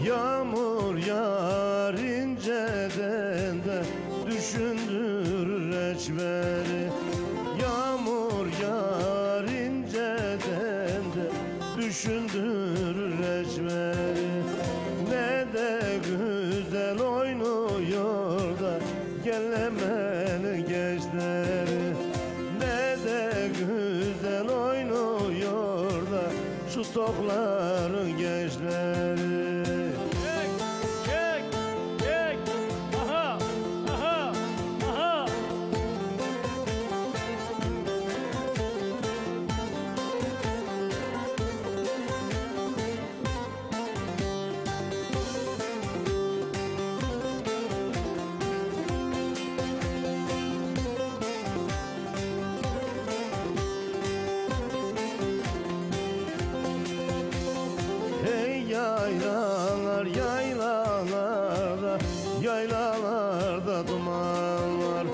Yağmur yağar inceden de düşündürür reçberi. Yağmur yağar inceden de düşündürür reçberi. Ne de güzel oynuyor da gelemeli gençleri. Ne de güzel oynuyor da şu tokların gençleri. Çek, çek. Aha, aha, aha. Hey yaylalar yaylalarda, yaylalarda duman var.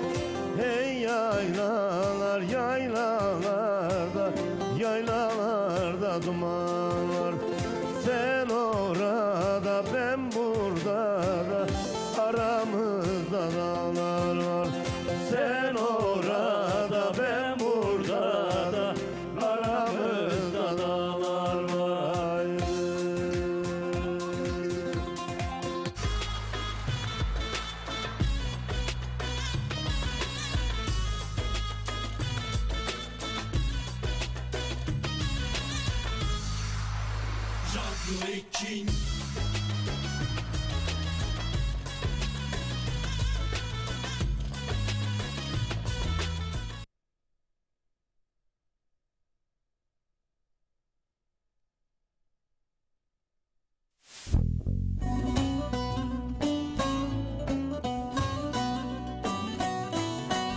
Hey yaylalar yaylalarda, yaylalarda duman